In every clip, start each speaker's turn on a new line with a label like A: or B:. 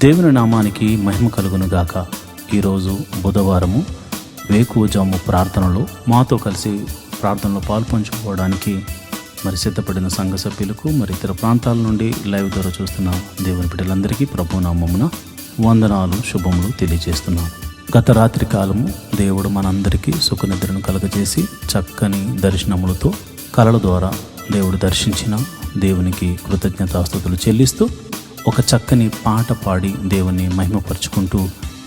A: దేవుని నామానికి మహిమ కలుగును గాక. ఈరోజు బుధవారము వేకువజాము ప్రార్థనలో మాతో కలిసి ప్రార్థనలో పాల్పంచుకోవడానికి సిద్ధపడిన సంఘ సభ్యులకు ఇతర ప్రాంతాల నుండి లైవ్ ద్వారా చూస్తున్న దేవుని బిడ్డలందరికీ ప్రభు నామమున వందనాలు శుభములు తెలియజేస్తున్నాను. గత రాత్రి కాలము దేవుడు మనందరికీ సుఖనిద్రను కలుగజేసి చక్కని దర్శనములతో కలల ద్వారా దేవుడు దర్శించిన దేవునికి కృతజ్ఞతాస్తుతులు చెల్లిస్తూ ఒక చక్కని పాట పాడి దేవుని మహిమపరుచుకుంటూ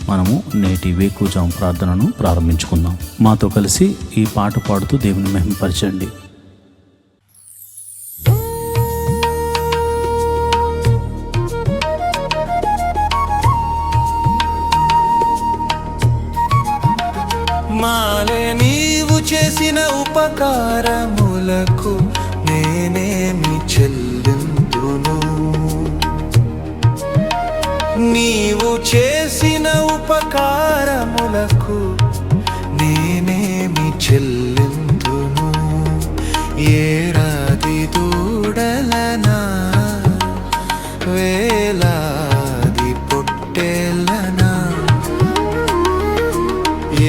A: మనము నేటి వేకువజాము ప్రార్థనను ప్రారంభించుకుందాం. మాతో కలిసి ఈ పాట పాడుతూ దేవుని మహిమపరచండి.
B: మాలే నీవు చేసిన ఉపకారములకు నేనేమి చెల్లింతును, నీవు చేసిన ఉపకారములకు నేనేమి చెల్లింతును. ఏడాది దూడలనా వేలాది పొట్టేలనా,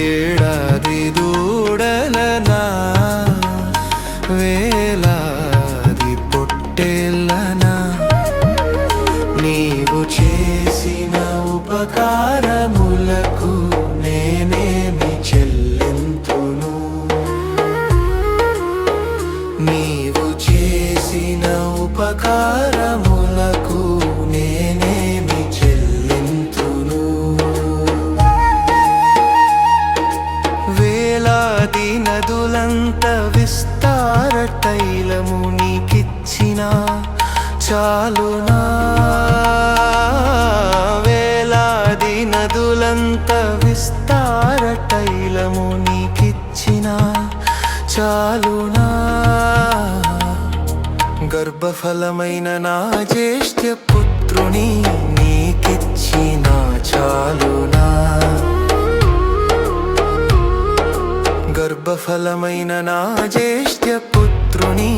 B: ఏడాది దూడలనా వేలాది పొట్టేలనా, నీవు చేసిన ఉపకారములకు నేనేమి చెల్లింతును, నీవు చేసిన ఉపకారములకు నేనేమి చెల్లింతును. వేలాది నదులంత విస్తార తైలము నీకిచ్చిన చాలునా, వేలాది నదులంత విస్తార తైలము నీకిచ్చిన చాలునా. గర్భఫలమైన నా జ్యేష్ఠ పుత్రుని నీకిచ్చిన చాలునా, గర్భఫలమైన నా జ్యేష్ఠ పుత్రుని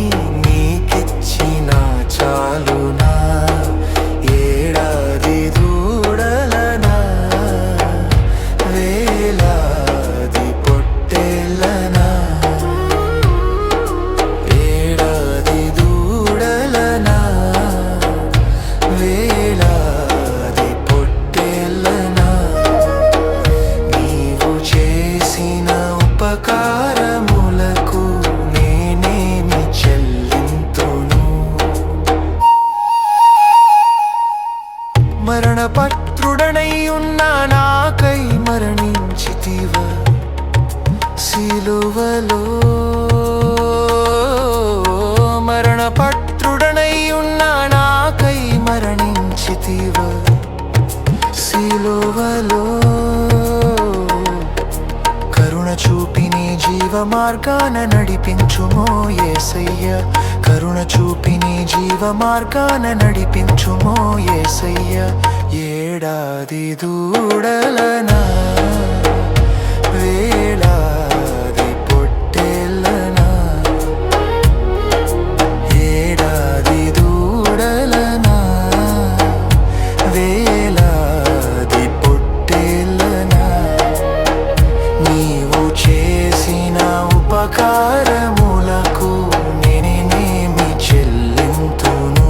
B: నీకిచ్చిన చాలునా. ఏడాది దూడలనా వేలాది పొట్టేలనా, ఏడాది దూడలనా వేలాది పొట్టేలనా, నీవు చేసిన ఉపకారములకు నేనేమి చెల్లింతును. మరణపత్రుడనై ఉన్న నాకై మరణించితివ సిలువలో, మరణపత్రుడనై ఉన్న నాకై మరణించితివ సిలువలో. కరుణ చూపి నీ జీవ మార్గాన నడిపించుమో యేసయ్య, కరుణ చూపి నీ జీవ మార్గాన నడిపించుమో యేసయ్య. ఏడాది దూడలనా వేలాది పొట్టేలనా, ఏడాది దూడలనా వేలాది పొట్టేలనా, నీవు చేసిన ఉపకారములకు నేనేమి చెల్లింతును.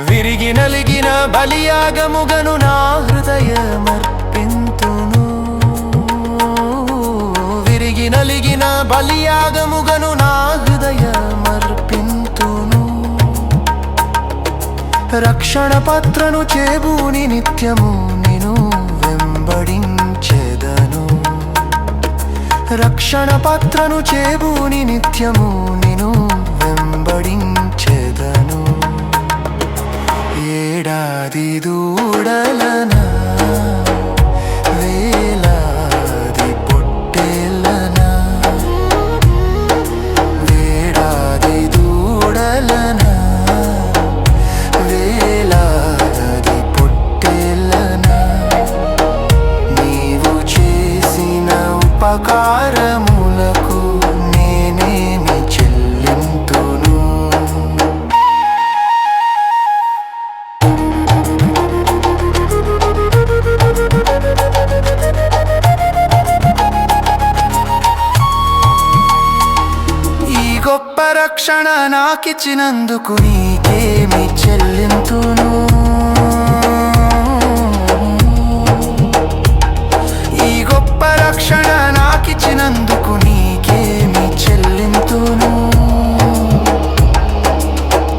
B: విరిగి నలిగిన బలియాగముగను నా హృదయమర్పింతును, విరిగి నలిగిన బలియాగముగను నా హృదయమర్పింతును. రక్షణ పత్రను చేబూని నిత్యము నిను వెంబడించెదను, రక్షణ పత్రను చేబూని నిత్యము నిను వెంబడించెదను. ఏడాది దూడలనా వేలాది పొట్టేలనా, ఏడాది దూడలనా వేలాది పొట్టేలనా, నీవు చేసిన ఉపకారములకు నేనేమి చెల్లింతును. రక్షణ నాకిచ్చినందుకు నీకేమి చెల్లింతును. ఈ గొప్ప రక్షణ నాకిచ్చినందుకు నీకేమి చెల్లింతును.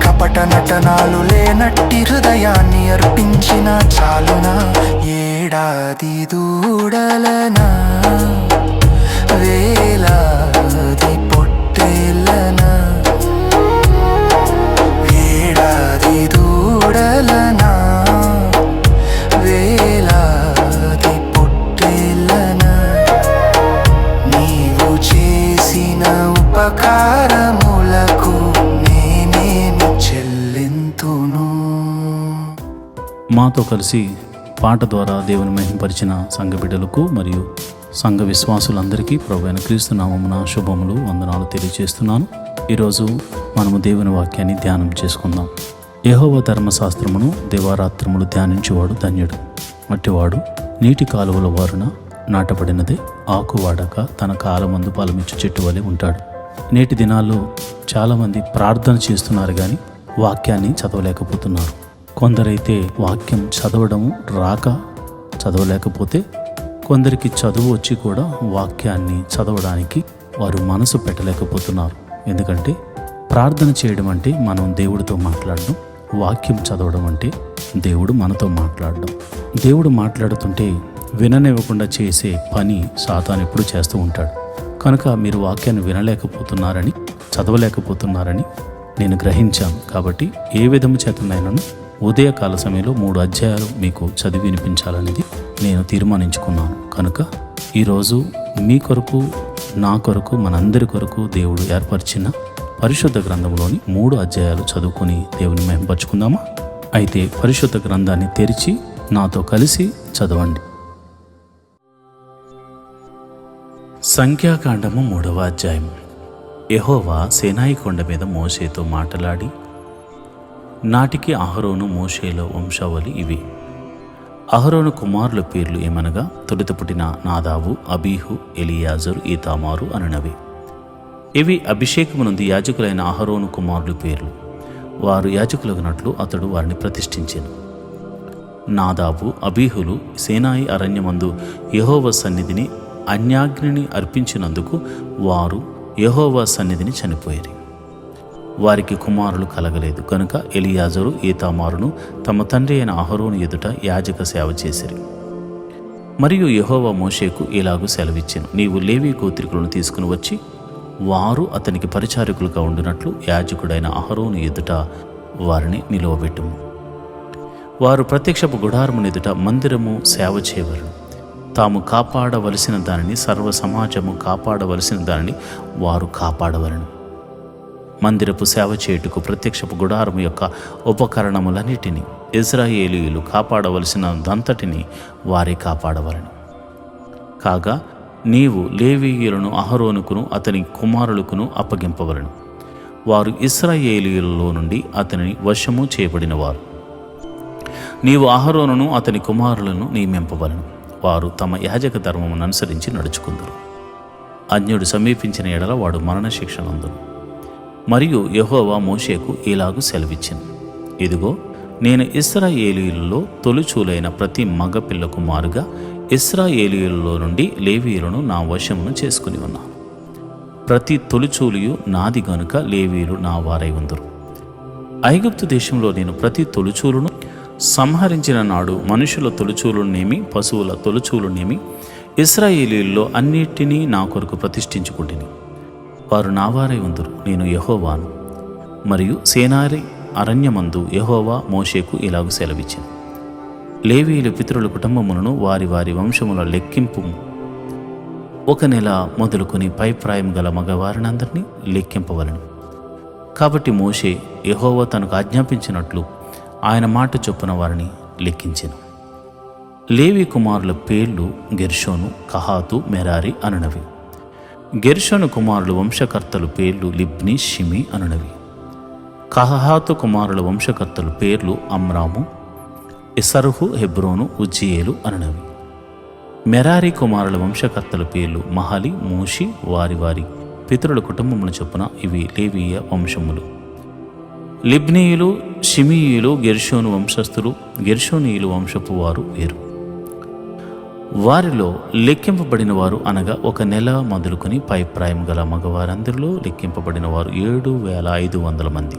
B: కపట నటనాలు లేనట్టి హృదయాన్ని అర్పించిన చాలునా. ఏడాది దూడలనా, వేలాది పొట్టేళ్ళనా, ఏడాది దూడలనా, వేలాది పొట్టేళ్ళనా, నీవు చేసిన ఉపకారములకు నేనేమి చెల్లింతును.
A: మాతో కలిసి పాట ద్వారా దేవుని మహింపరిచిన సంఘ బిడ్డలకు మరియు సంఘ విశ్వాసులందరికీ ప్రభువైన క్రీస్తు నామమున శుభములు, వందనాలు తెలియజేస్తున్నాను. ఈరోజు మనము దేవుని వాక్యాన్ని ధ్యానం చేసుకుందాం. యెహోవా ధర్మశాస్త్రమును దివారాత్రములు ధ్యానించేవాడు ధన్యుడు. అట్టివాడు నీటి కాలువల వారున నాటబడినదే, ఆకు వాడక తన కాలమందు ఫలమిచ్చు చెట్టు వలె ఉంటాడు. నేటి దినాల్లో చాలామంది ప్రార్థన చేస్తున్నారు కానీ వాక్యాన్ని చదవలేకపోతున్నారు. కొందరైతే వాక్యం చదవడము రాక చదవలేకపోతే, కొందరికి చదువు వచ్చి కూడా వాక్యాన్ని చదవడానికి వారు మనసు పెట్టలేకపోతున్నారు. ఎందుకంటే ప్రార్థన చేయడం అంటే మనం దేవుడితో మాట్లాడడం, వాక్యం చదవడం అంటే దేవుడు మనతో మాట్లాడడం. దేవుడు మాట్లాడుతుంటే విననివ్వకుండా చేసే పని సాతాను ఎప్పుడు చేస్తూ ఉంటాడు. కనుక మీరు వాక్యాన్ని వినలేకపోతున్నారని, చదవలేకపోతున్నారని నేను గ్రహించాను. కాబట్టి ఏ విధము చేతనైనాను ఉదయకాల సమయంలో 3 అధ్యాయాలు మీకు చదివి వినిపించాలనేది నేను తీర్మానించుకున్నాను. కనుక ఈరోజు మీ కొరకు, నా కొరకు, మనందరి కొరకు దేవుడు ఏర్పరిచిన పరిశుద్ధ గ్రంథంలోని 3 అధ్యాయాలు చదువుకొని దేవుని మహింపరచుకుందామా? అయితే పరిశుద్ధ గ్రంథాన్ని తెరిచి నాతో కలిసి చదవండి. సంఖ్యాకాండము 3వ అధ్యాయం. యెహోవా సీనాయి కొండ మీద మోషేతో మాట్లాడి, నాటికి అహరోను మోషేలో వంశావళి ఇవి. అహరోను కుమారుల పేర్లు ఏమనగా, తొలుత పుట్టిన నాదాబు, అబీహు, ఎలియాజరు, ఈతామారు అనునవి. ఇవి అభిషేకము నుండి యాజకులైన అహరోను కుమారుల పేర్లు. వారు యాజకులగునట్లు అతడు వారిని ప్రతిష్ఠించెను. నాదాబు, అబీహులు సీనాయి అరణ్యమందు యెహోవా సన్నిధిని అన్యాగ్నిని అర్పించినందుకు వారు యెహోవా సన్నిధిని చనిపోయారు. వారికి కుమారులు కలగలేదు కనుక ఎలియాజరు, ఈతామారును తమ తండ్రి అయిన అహరోను ఎదుట యాజక సేవ చేసిరి. మరియు యెహోవా మోషేకు ఇలాగూ సెలవిచ్చెను, నీవు లేవీ గోత్రికులను తీసుకుని వచ్చి వారు అతనికి పరిచారకులుగా ఉండునట్లు యాజకుడైన అహరోను ఎదుట వారిని నిలువబెట్టుము. వారు ప్రత్యక్షపు గుడారము ఎదుట మందిరము సేవ చేయవలను. తాము కాపాడవలసిన దానిని, సర్వ సమాజము కాపాడవలసిన దానిని వారు కాపాడవలను. మందిరపు సేవ చేయుటకు ప్రత్యక్షపు గుడారము యొక్క ఉపకరణములన్నిటినీ ఇశ్రాయేలీయులు కాపాడవలసిన దంతటిని వారే కాపాడవలను. కాగా నీవు లేవీయులను అహరోనుకును అతని కుమారులకును అప్పగింపవలను. వారు ఇశ్రాయేలీయులలో నుండి అతనిని వశము చేయబడిన వారు. నీవు అహరోనును అతని కుమారులను నియమింపవలను. వారు తమ యాజక ధర్మమును అనుసరించి నడుచుకుందరు. అన్యుడు సమీపించిన ఎడల వాడు మరణశిక్ష నందును. మరియు యెహోవా మోషేకు ఇలాగు సెలవిచ్చెను, ఇదిగో నేను ఇశ్రాయేలీయులలో తొలిచూలైన ప్రతి మగపిల్లకు మారుగా ఇశ్రాయేలీయులలో నుండి లేవీయులను నా వశమును చేసుకుని ఉన్నాను. ప్రతి తొలిచూలియు నాది గనుక లేవీయులు నా వారై ఉందరు. ఐగుప్తు దేశంలో నేను ప్రతి తొలిచూలును సంహరించిన నాడు మనుషుల తొలిచూలునేమి, పశువుల తొలిచూలునేమి ఇశ్రాయేలీయుల్లో అన్నిటినీ నా కొరకు ప్రతిష్ఠించుకుంటుని. వారు నా వారై ఉందరు. నేను యెహోవాను. మరియు సేనారి అరణ్యమందు యెహోవా మోషేకు ఇలాగు సెలవిచ్చెను, లేవీయుల పితరుల కుటుంబములను వారి వారి వంశముల లెక్కింపు. 1 నెల మొదలుకొని పైప్రాయం గల మగవారినందరినీ లెక్కింపవలను. కాబట్టి మోషే యెహోవా తనకు ఆజ్ఞాపించినట్లు ఆయన మాట చొప్పున వారిని లెక్కించెను. లేవి కుమారుల పేర్లు గెర్షోను, కహాతు, మెరారి అనునవి. గెర్షోను కుమారుల వంశకర్తలు పేర్లు లిబ్ని, షిమి అనునవి. కహాతు కుమారుల వంశకర్తలు పేర్లు అమ్రాము, ఇసరుహు, హెబ్రోను, ఉజ్జియేలు అనునవి. మెరారి కుమారుల వంశకర్తల పేర్లు మహలి, మూషి వారి వారి పితరుల కుటుంబముల చొప్పున ఇవి లేవీయ వంశములు. లిబ్నీయులు, షిమీయులు గెర్షోను వంశస్థులు. గెర్షోనీయులు వంశపు వారు వీరు. వారిలో లెక్కింపబడిన వారు అనగా 1 నెల మొదలుకొని పై ప్రాయం గల మగవారందరిలో లెక్కింపబడిన వారు 7,500 మంది.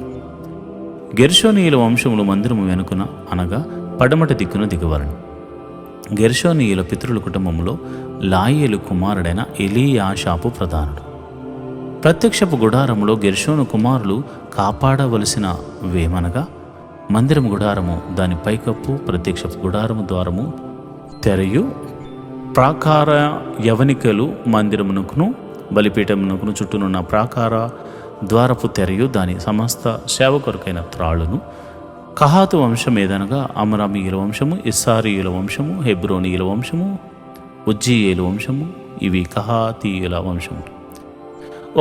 A: గెర్షోనీయుల వంశములు మందిరము వెనుకన అనగా పడమటి దిక్కున దిగవలను. గెర్షోనీయుల పితరుల కుటుంబంలో లాయేలు కుమారుడైన ఎలీయాషాపు ప్రధానుడు. ప్రత్యక్షపు గుడారములో గెర్షోను కుమారులు కాపాడవలసిన వేమనగా మందిరము గుడారము, దాని పైకప్పు, ప్రత్యక్షపు గుడారము ద్వారము, తెరయు, ప్రాకార యవనికలు, మందిరమునకును బలిపీఠమునకును చుట్టూనున్న ప్రాకార ద్వారపు తెరయు, దాని సమస్త సేవ కొరకైన త్రాళ్ళును. కహాతు వంశం ఏదనగా అమరామీయుల వంశము, ఇస్సారీయుల వంశము, హెబ్రోనీయుల వంశము, ఉజ్జీయేలు వంశము. ఇవి కహాతీయుల వంశములు.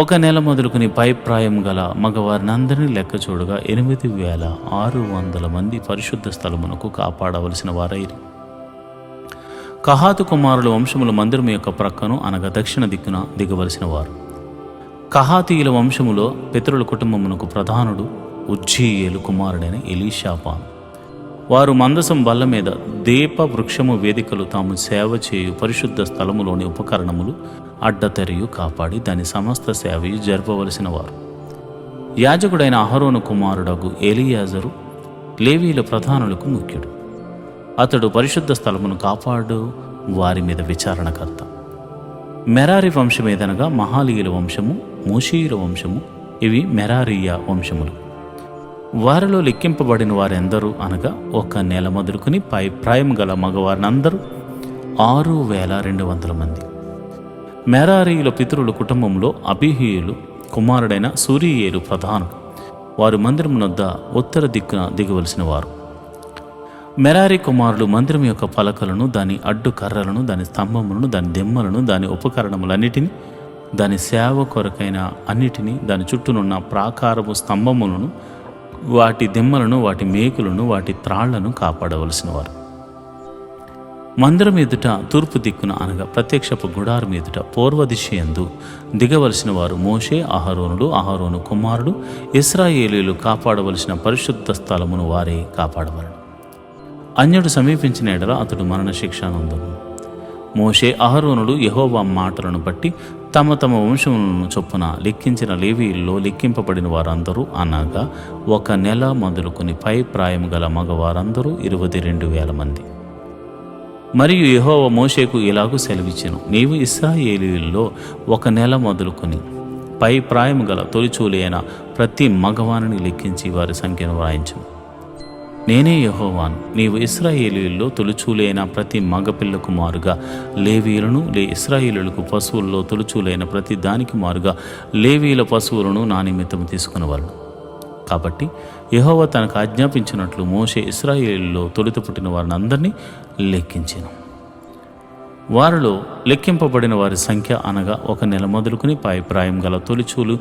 A: 1 నెల మొదలుకొని పై ప్రాయం గల మగవారినందరినీ లెక్క చూడగా 8,600 మంది పరిశుద్ధ స్థలమునకు కాపాడవలసిన వారైరి. కహాతు కుమారుల వంశముల మందిరం యొక్క ప్రక్కను అనగా దక్షిణ దిక్కున దిగవలసిన వారు. కహాతీయుల వంశములో పితరుల కుటుంబమునకు ప్రధానుడు ఉజ్జీయేలు కుమారుడైన ఎలీషాపాను. వారు మందసం బల్ల మీద దీప వృక్షము వేదికలు తాము సేవ చేయు పరిశుద్ధ స్థలములోని ఉపకరణములు అడ్డతెరయు కాపాడి దాని సమస్త సేవయు జరపవలసిన వారు. యాజకుడైన అహరోను కుమారుడగు ఎలియాజరు లేవీల ప్రధానులకు ముఖ్యుడు. అతడు పరిశుద్ధ స్థలమును కాపాడు వారి మీద విచారణకర్త. మెరారి వంశం ఏదనగా మహాలీయుల వంశము, మూషీయుల వంశము. ఇవి మెరారీయ వంశములు. వారిలో లెక్కింపబడిన వారెందరూ అనగా 1 నెల మొదలుకొని పై ప్రాయం గల మగవారినందరూ 6,200 మంది. మెరారీయుల పితరుల కుటుంబంలో అబీహీయులు కుమారుడైన సూరీయేలు ప్రధానుడు. వారు మందిరమునొద్ద ఉత్తర దిక్కున దిగవలసిన వారు. మెరారి కుమారులు మందిరం యొక్క పలకలను, దాని అడ్డు కర్రలను, దాని స్తంభములను, దాని దెమ్మలను, దాని ఉపకరణములన్నిటినీ, దాని సేవ కొరకైన అన్నిటినీ, దాని చుట్టూనున్న ప్రాకారపు స్తంభములను, వాటి దెమ్మలను, వాటి మేకులను, వాటి త్రాళ్లను కాపాడవలసిన వారు. మందిరం ఎదుట తూర్పు దిక్కున అనగా ప్రత్యక్షపు గుడారం ఎదుట పూర్వ దిశయందు దిగవలసిన వారు మోషే, అహరోనులు, అహరోను కుమారుడు ఇశ్రాయేలీయులు కాపాడవలసిన పరిశుద్ధ స్థలమును వారే కాపాడవలను. అన్యుడు సమీపించిన ఎడల అతడు మరణ శిక్ష నొందును. మోషే, అహరోనులు యెహోవా మాటలను బట్టి తమ తమ వంశములను చొప్పున లెక్కించిన లేవీయుల్లో లెక్కింపబడిన వారందరూ అనగా 1 నెల మొదలుకొని పై ప్రాయం గల మగవారందరూ 22,000 మంది. మరియు యెహోవా మోషేకు ఇలాగూ సెలవిచ్చెను, నీవు ఇశ్రాయేలీయుల్లో 1 నెల మొదలుకొని పై ప్రాయం గల తొలిచూలి అయిన ప్రతి మగవానిని లెక్కించి వారి సంఖ్యను వ్రాయించును. నేనే యెహోవాను. నీవు ఇశ్రాయేలీయుల్లో తొలిచూలైన ప్రతి మగపిల్లకు మారుగా లేవీయులను, ఇశ్రాయేలీయులకు పశువుల్లో తొలిచూలైన ప్రతి దానికి మారుగా లేవీయుల పశువులను నా నిమిత్తం తీసుకునేవాళ్ళు. కాబట్టి యెహోవా తనకు ఆజ్ఞాపించినట్లు మోషే ఇశ్రాయేలీయుల్లో తొలుత పుట్టిన వారిని అందరినీ లెక్కించెను. వారిలో లెక్కింపబడిన వారి సంఖ్య అనగా 1 నెల మొదలుకొని పై ప్రాయం గల తొలిచూలు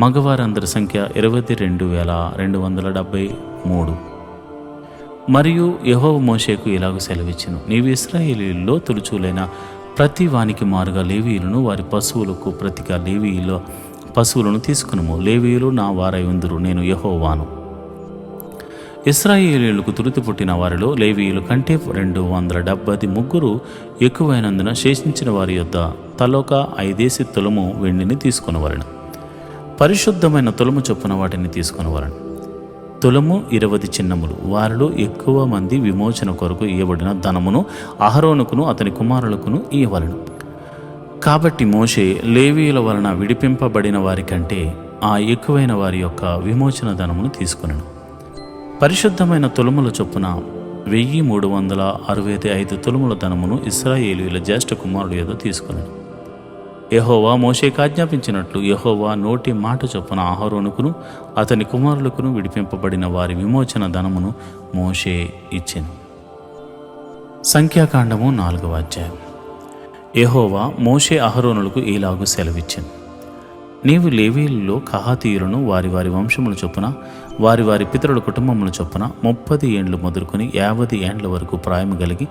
A: మగవారందరి సంఖ్య 22,273. మరియు యెహోవా మోషేకు ఇలాగ సెలవిచ్చెను, నీవు ఇశ్రాయేలీయుల్లో తొలిచూలైన ప్రతి వానికి మారుగా లేవీయులను, వారి పశువులకు ప్రతిగా లేవీయుల పశువులను తీసుకునుము. లేవీయులు నా వారై ఉందురు, నేను యెహోవాను. ఇశ్రాయేలీయులకు తొలుత పుట్టిన వారిలో లేవీయుల కంటే 273 ఎక్కువైనందున శేషించిన వారి యొద్ద తలొక 5 తులము వెండిని తీసుకునవలెను. పరిశుద్ధమైన తులము చొప్పున వాటిని తీసుకునవలెను. తులము 20 చిన్నములు. వారిలో ఎక్కువ మంది విమోచన కొరకు ఇవ్వబడిన ధనమును అహరోనుకును అతని కుమారులకును ఇవ్వవలెను. కాబట్టి మోషే లేవీయుల వలన విడిపింపబడిన వారి కంటే ఆ ఎక్కువైన వారి యొక్క విమోచన ధనమును తీసుకొనెను. పరిశుద్ధమైన తులముల చొప్పున 1,365 తులముల ధనమును ఇశ్రాయేలీయుల జ్యేష్ఠ కుమారుడు ఏదో తీసుకొనెను. యెహోవా మోషేకు ఆజ్ఞాపించినట్లు యెహోవా నోటి మాట చొప్పున అహరోనుకును అతని కుమారులకును విడిపింపబడిన వారి విమోచన ధనమును మోషే ఇచ్చెను. సంఖ్యాకాండము 4వ అధ్యాయం. యెహోవా మోషే అహరోనులకు ఇలాగు సెలవిచ్చెను, నీవు లేవీయులలో కహాతీయులను వారి వారి వంశముల చొప్పున వారి వారి పితరుల కుటుంబముల చొప్పున 30 ఏండ్లు మొదలుకొని 50 ఏండ్ల వరకు ప్రాయము కలిగి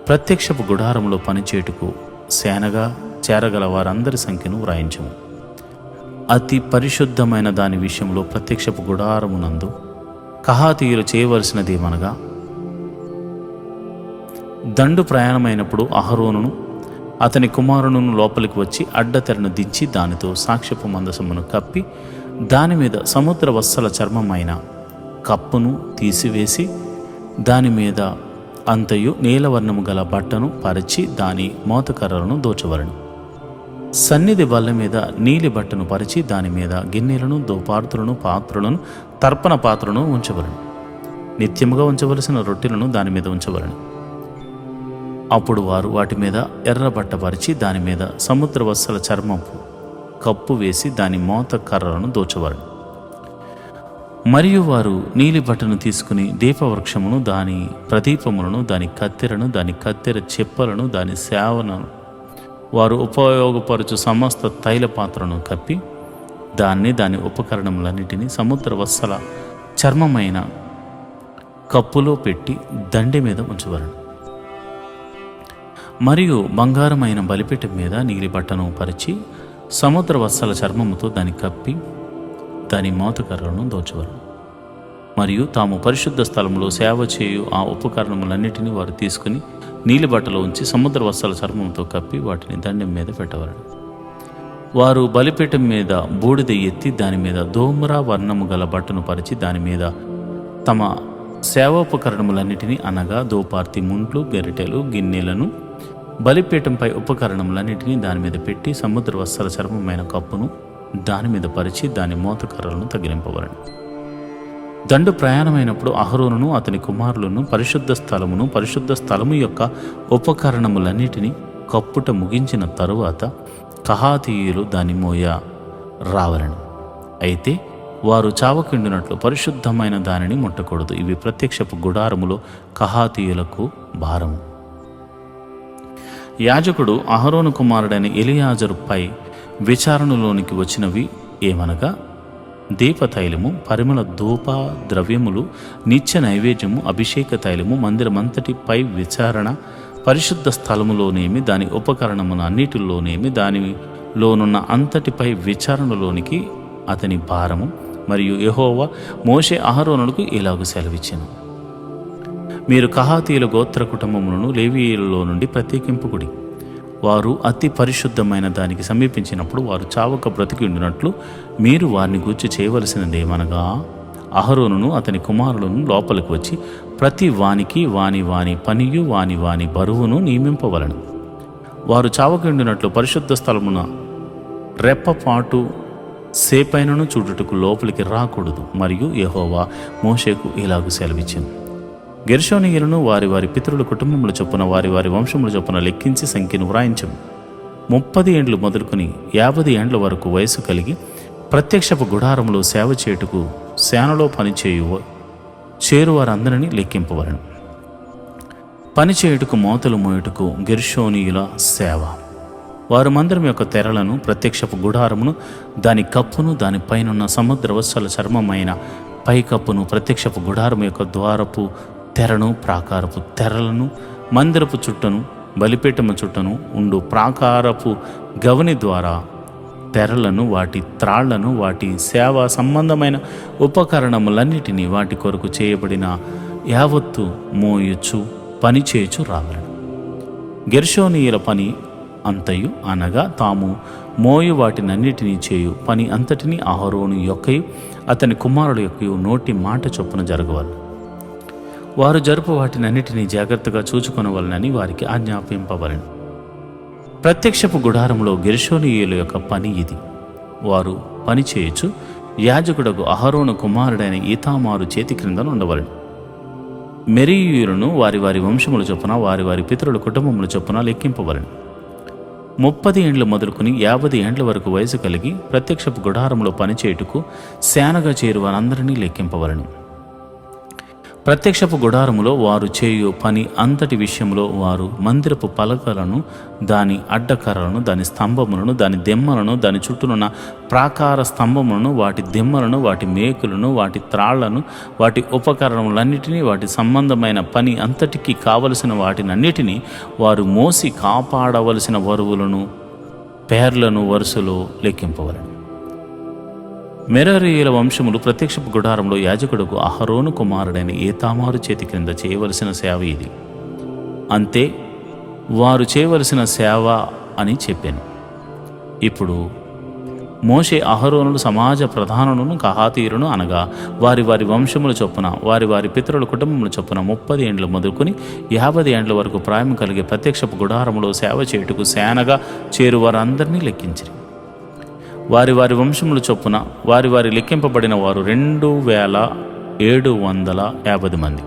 A: ప్రత్యక్షపు గుడారములో పనిచేయుటకు సేనగా చేరగల వారందరి సంఖ్యను వ్రాయించము. అతి పరిశుద్ధమైన దాని విషయంలో ప్రత్యక్షపు గుడారమునందు కహాతీయులు చేయవలసినదేమనగా, దండు ప్రయాణమైనప్పుడు అహరోనును అతని కుమారులను లోపలికి వచ్చి అడ్డతెరను దించి దానితో సాక్ష్యపు మందసమును కప్పి దాని మీద సముద్ర వత్సల చర్మమైన కప్పును తీసివేసి దాని మీద అంతయు నీలవర్ణము గల బట్టను పరిచి దాని మోతకర్రలను దోచవలను. సన్నిధి బల్ల మీద నీలి బట్టను పరిచి దాని మీద గిన్నెలను, దోపార్తులను, పాత్రలను, తర్పణ పాత్రలను ఉంచవలను. నిత్యముగా ఉంచవలసిన రొట్టెలను దాని మీద ఉంచవలను. అప్పుడు వారు వాటి మీద ఎర్ర బట్ట పరిచి దాని మీద సముద్ర వత్సల చర్మపు కప్పు వేసి దాని మోత కర్రలను దోచవలను. మరియు వారు నీలి బట్టను తీసుకుని దీపవృక్షమును, దాని ప్రదీపములను, దాని కత్తెరను, దాని కత్తెర చెప్పలను, దాని సేవలను, వారు ఉపయోగపరచు సమస్త తైల పాత్రను కప్పి దాని ఉపకరణములన్నిటినీ సముద్ర వత్సల చర్మమైన కప్పులో పెట్టి దండె మీద ఉంచవలను. మరియు బంగారమైన బలిపీఠం మీద నీలి బట్టను పరిచి సముద్ర వత్సల చర్మముతో దాన్ని కప్పి దాని మోతకర్రలను దోచవలను. మరియు తాము పరిశుద్ధ స్థలంలో సేవ చేయు ఆ ఉపకరణములన్నిటినీ వారు తీసుకుని నీలి బట్టలో ఉంచి సముద్ర వత్సల చర్మంతో కప్పి వాటిని దండెం మీద పెట్టవలను. వారు బలిపీఠం మీద బూడిద ఎత్తి దాని మీద దోమ్రా వర్ణము గల బట్టను పరిచి దాని మీద తమ సేవోపకరణములన్నిటినీ అనగా దోపార్తి ముండ్లు, గరిటెలు, గిన్నెలను, బలిపీఠంపై ఉపకరణములన్నిటినీ దాని మీద పెట్టి సముద్ర వత్సల చర్మమైన కప్పును దాని మీద పరిచి దాని మోతకర్రలను తగిలింపవలను. దండు ప్రయాణమైనప్పుడు అహరోనును అతని కుమారులను పరిశుద్ధ స్థలము యొక్క ఉపకరణములన్నిటినీ కప్పుట ముగించిన తరువాత కహాతీయులు దాని మోయ రావలను. అయితే వారు చావకుండినట్లు పరిశుద్ధమైన దానిని ముట్టకూడదు. ఇవి ప్రత్యక్షపు గుడారములో కహాతీయులకు భారము. యాజకుడు అహరోను కుమారుడైన ఎలియాజరుపై విచారణలోనికి వచ్చినవి ఏమనగా, దీపతైలము, పరిమళ ధూప ద్రవ్యములు, నిత్య నైవేద్యము, అభిషేక తైలము, మందిరమంతటిపై విచారణ, పరిశుద్ధ స్థలములోనేమి దాని ఉపకరణమున అన్నిటిలోనేమి దానిలోనున్న అంతటిపై విచారణలోనికి అతని భారము. మరియు యెహోవా మోషే అహరోనులకు ఇలాగు సెలవిచ్చెను: మీరు కహాతీయుల గోత్ర కుటుంబములను లేవీయులలో నుండి ప్రత్యేకింపుకుడి. వారు అతి పరిశుద్ధమైన దానికి సమీపించినప్పుడు వారు చావక బ్రతికి ఉండినట్లు మీరు వారిని గూర్చి చేయవలసినదేమనగా, అహరోనును అతని కుమారులను లోపలికి వచ్చి ప్రతి వానికి వాని పనియు వాని బరువును నియమింపవలను. వారు చావకుండినట్లు పరిశుద్ధ స్థలమున రెప్పపాటు సేపైనను చూడుటకు లోపలికి రాకూడదు. మరియు యెహోవా మోషేకు ఇలాగు సెలవిచ్చెను: గెర్షోనీయులను వారి పితరుల కుటుంబముల చొప్పున వారి వంశముల చొప్పున లెక్కించి సంఖ్యను వ్రాయించము. 30 ఏండ్లు మొదలుకొని 50 ఏండ్ల వరకు వయసు కలిగి ప్రత్యక్షపు గుడారంలో సేవ చేయుటకు సేనలో చేరువారందరినీ లెక్కింపవలను. పనిచేయుటకు మోతలు మోయుటకు గెర్షోనీయుల సేవ. వారు మందిరం యొక్క తెరలను, ప్రత్యక్షపు గుడారమును, దాని కప్పును, దానిపైనున్న సముద్ర వత్సల చర్మమైన పైకప్పును, ప్రత్యక్షపు గుడారము యొక్క ద్వారపు తెరను, ప్రాకారపు తెరలను, మందిరపు చుట్టను, బలిపీఠము చుట్టను ఉండు ప్రాకారపు గవని ద్వారా తెరలను, వాటి త్రాళ్లను, వాటి సేవా సంబంధమైన ఉపకరణములన్నిటినీ వాటి కొరకు చేయబడిన యావత్తు మోయుచు పని చేయుచు రావలను. గెర్షోనీయుల పని అంతయు అనగా తాము మోయు వాటినన్నిటినీ చేయు పని అంతటినీ అహరోను యొక్కయు అతని కుమారుల యొక్కయు నోటి మాట చొప్పున జరగవాలి. వారు జరుపు వాటినన్నిటినీ జాగ్రత్తగా చూచుకొనవలనని వారికి ఆజ్ఞాపింపవలను. ప్రత్యక్షపు గుడారంలో గెర్షోనీయుల యొక్క పని ఇది. వారు పని చేయొచ్చు యాజకుడకు అహరోను కుమారుడైన ఈతామారు చేతి క్రింద ఉండవలను. మెరీయులను వారి వంశముల చొప్పున వారి పితరుల కుటుంబముల చొప్పున లెక్కింపవలను. 30 ఏండ్లు మొదలుకొని 50 ఏండ్ల వరకు వయసు కలిగి ప్రత్యక్షపు గుడారములో పనిచేయుటకు సేనగా చేరు వారందరినీ లెక్కింపవలను. ప్రత్యక్షపు గుడారములో వారు చేయు పని అంతటి విషయంలో వారు మందిరపు పలకలను, దాని అడ్డకర్రలను, దాని స్తంభములను, దాని దెమ్మలను, దాని చుట్టూనున్న ప్రాకార స్తంభములను, వాటి దెమ్మలను, వాటి మేకులను, వాటి త్రాళ్లను, వాటి ఉపకరణములన్నిటినీ, వాటి సంబంధమైన పని అంతటికీ కావలసిన వాటినన్నిటినీ వారు మోసి కాపాడవలసిన బరువులను, పేర్లను వరుసలో లెక్కింపవలను. మెరారీయుల వంశములు ప్రత్యక్షపు గుడారంలో యాజకుడుకు అహరోను కుమారుడైన ఏతామారు చేతి క్రింద చేయవలసిన సేవ ఇది. అంతే వారు చేయవలసిన సేవ అని చెప్పాను. ఇప్పుడు మోషే అహరోనులు సమాజ ప్రధానులను కహాతీయులను అనగా వారి వారి వంశముల చొప్పున వారి వారి పితరుల కుటుంబముల చొప్పున 30 ఏండ్లు మొదలుకొని 50 ఏండ్ల వరకు ప్రాయం కలిగే ప్రత్యక్షపు గుడారములో సేవ చేయుటకు సేనగా చేరువారందరినీ లెక్కించిరి. వారి వారి వంశముల చొప్పున వారి వారి లెక్కింపబడిన వారు 2750 మంది.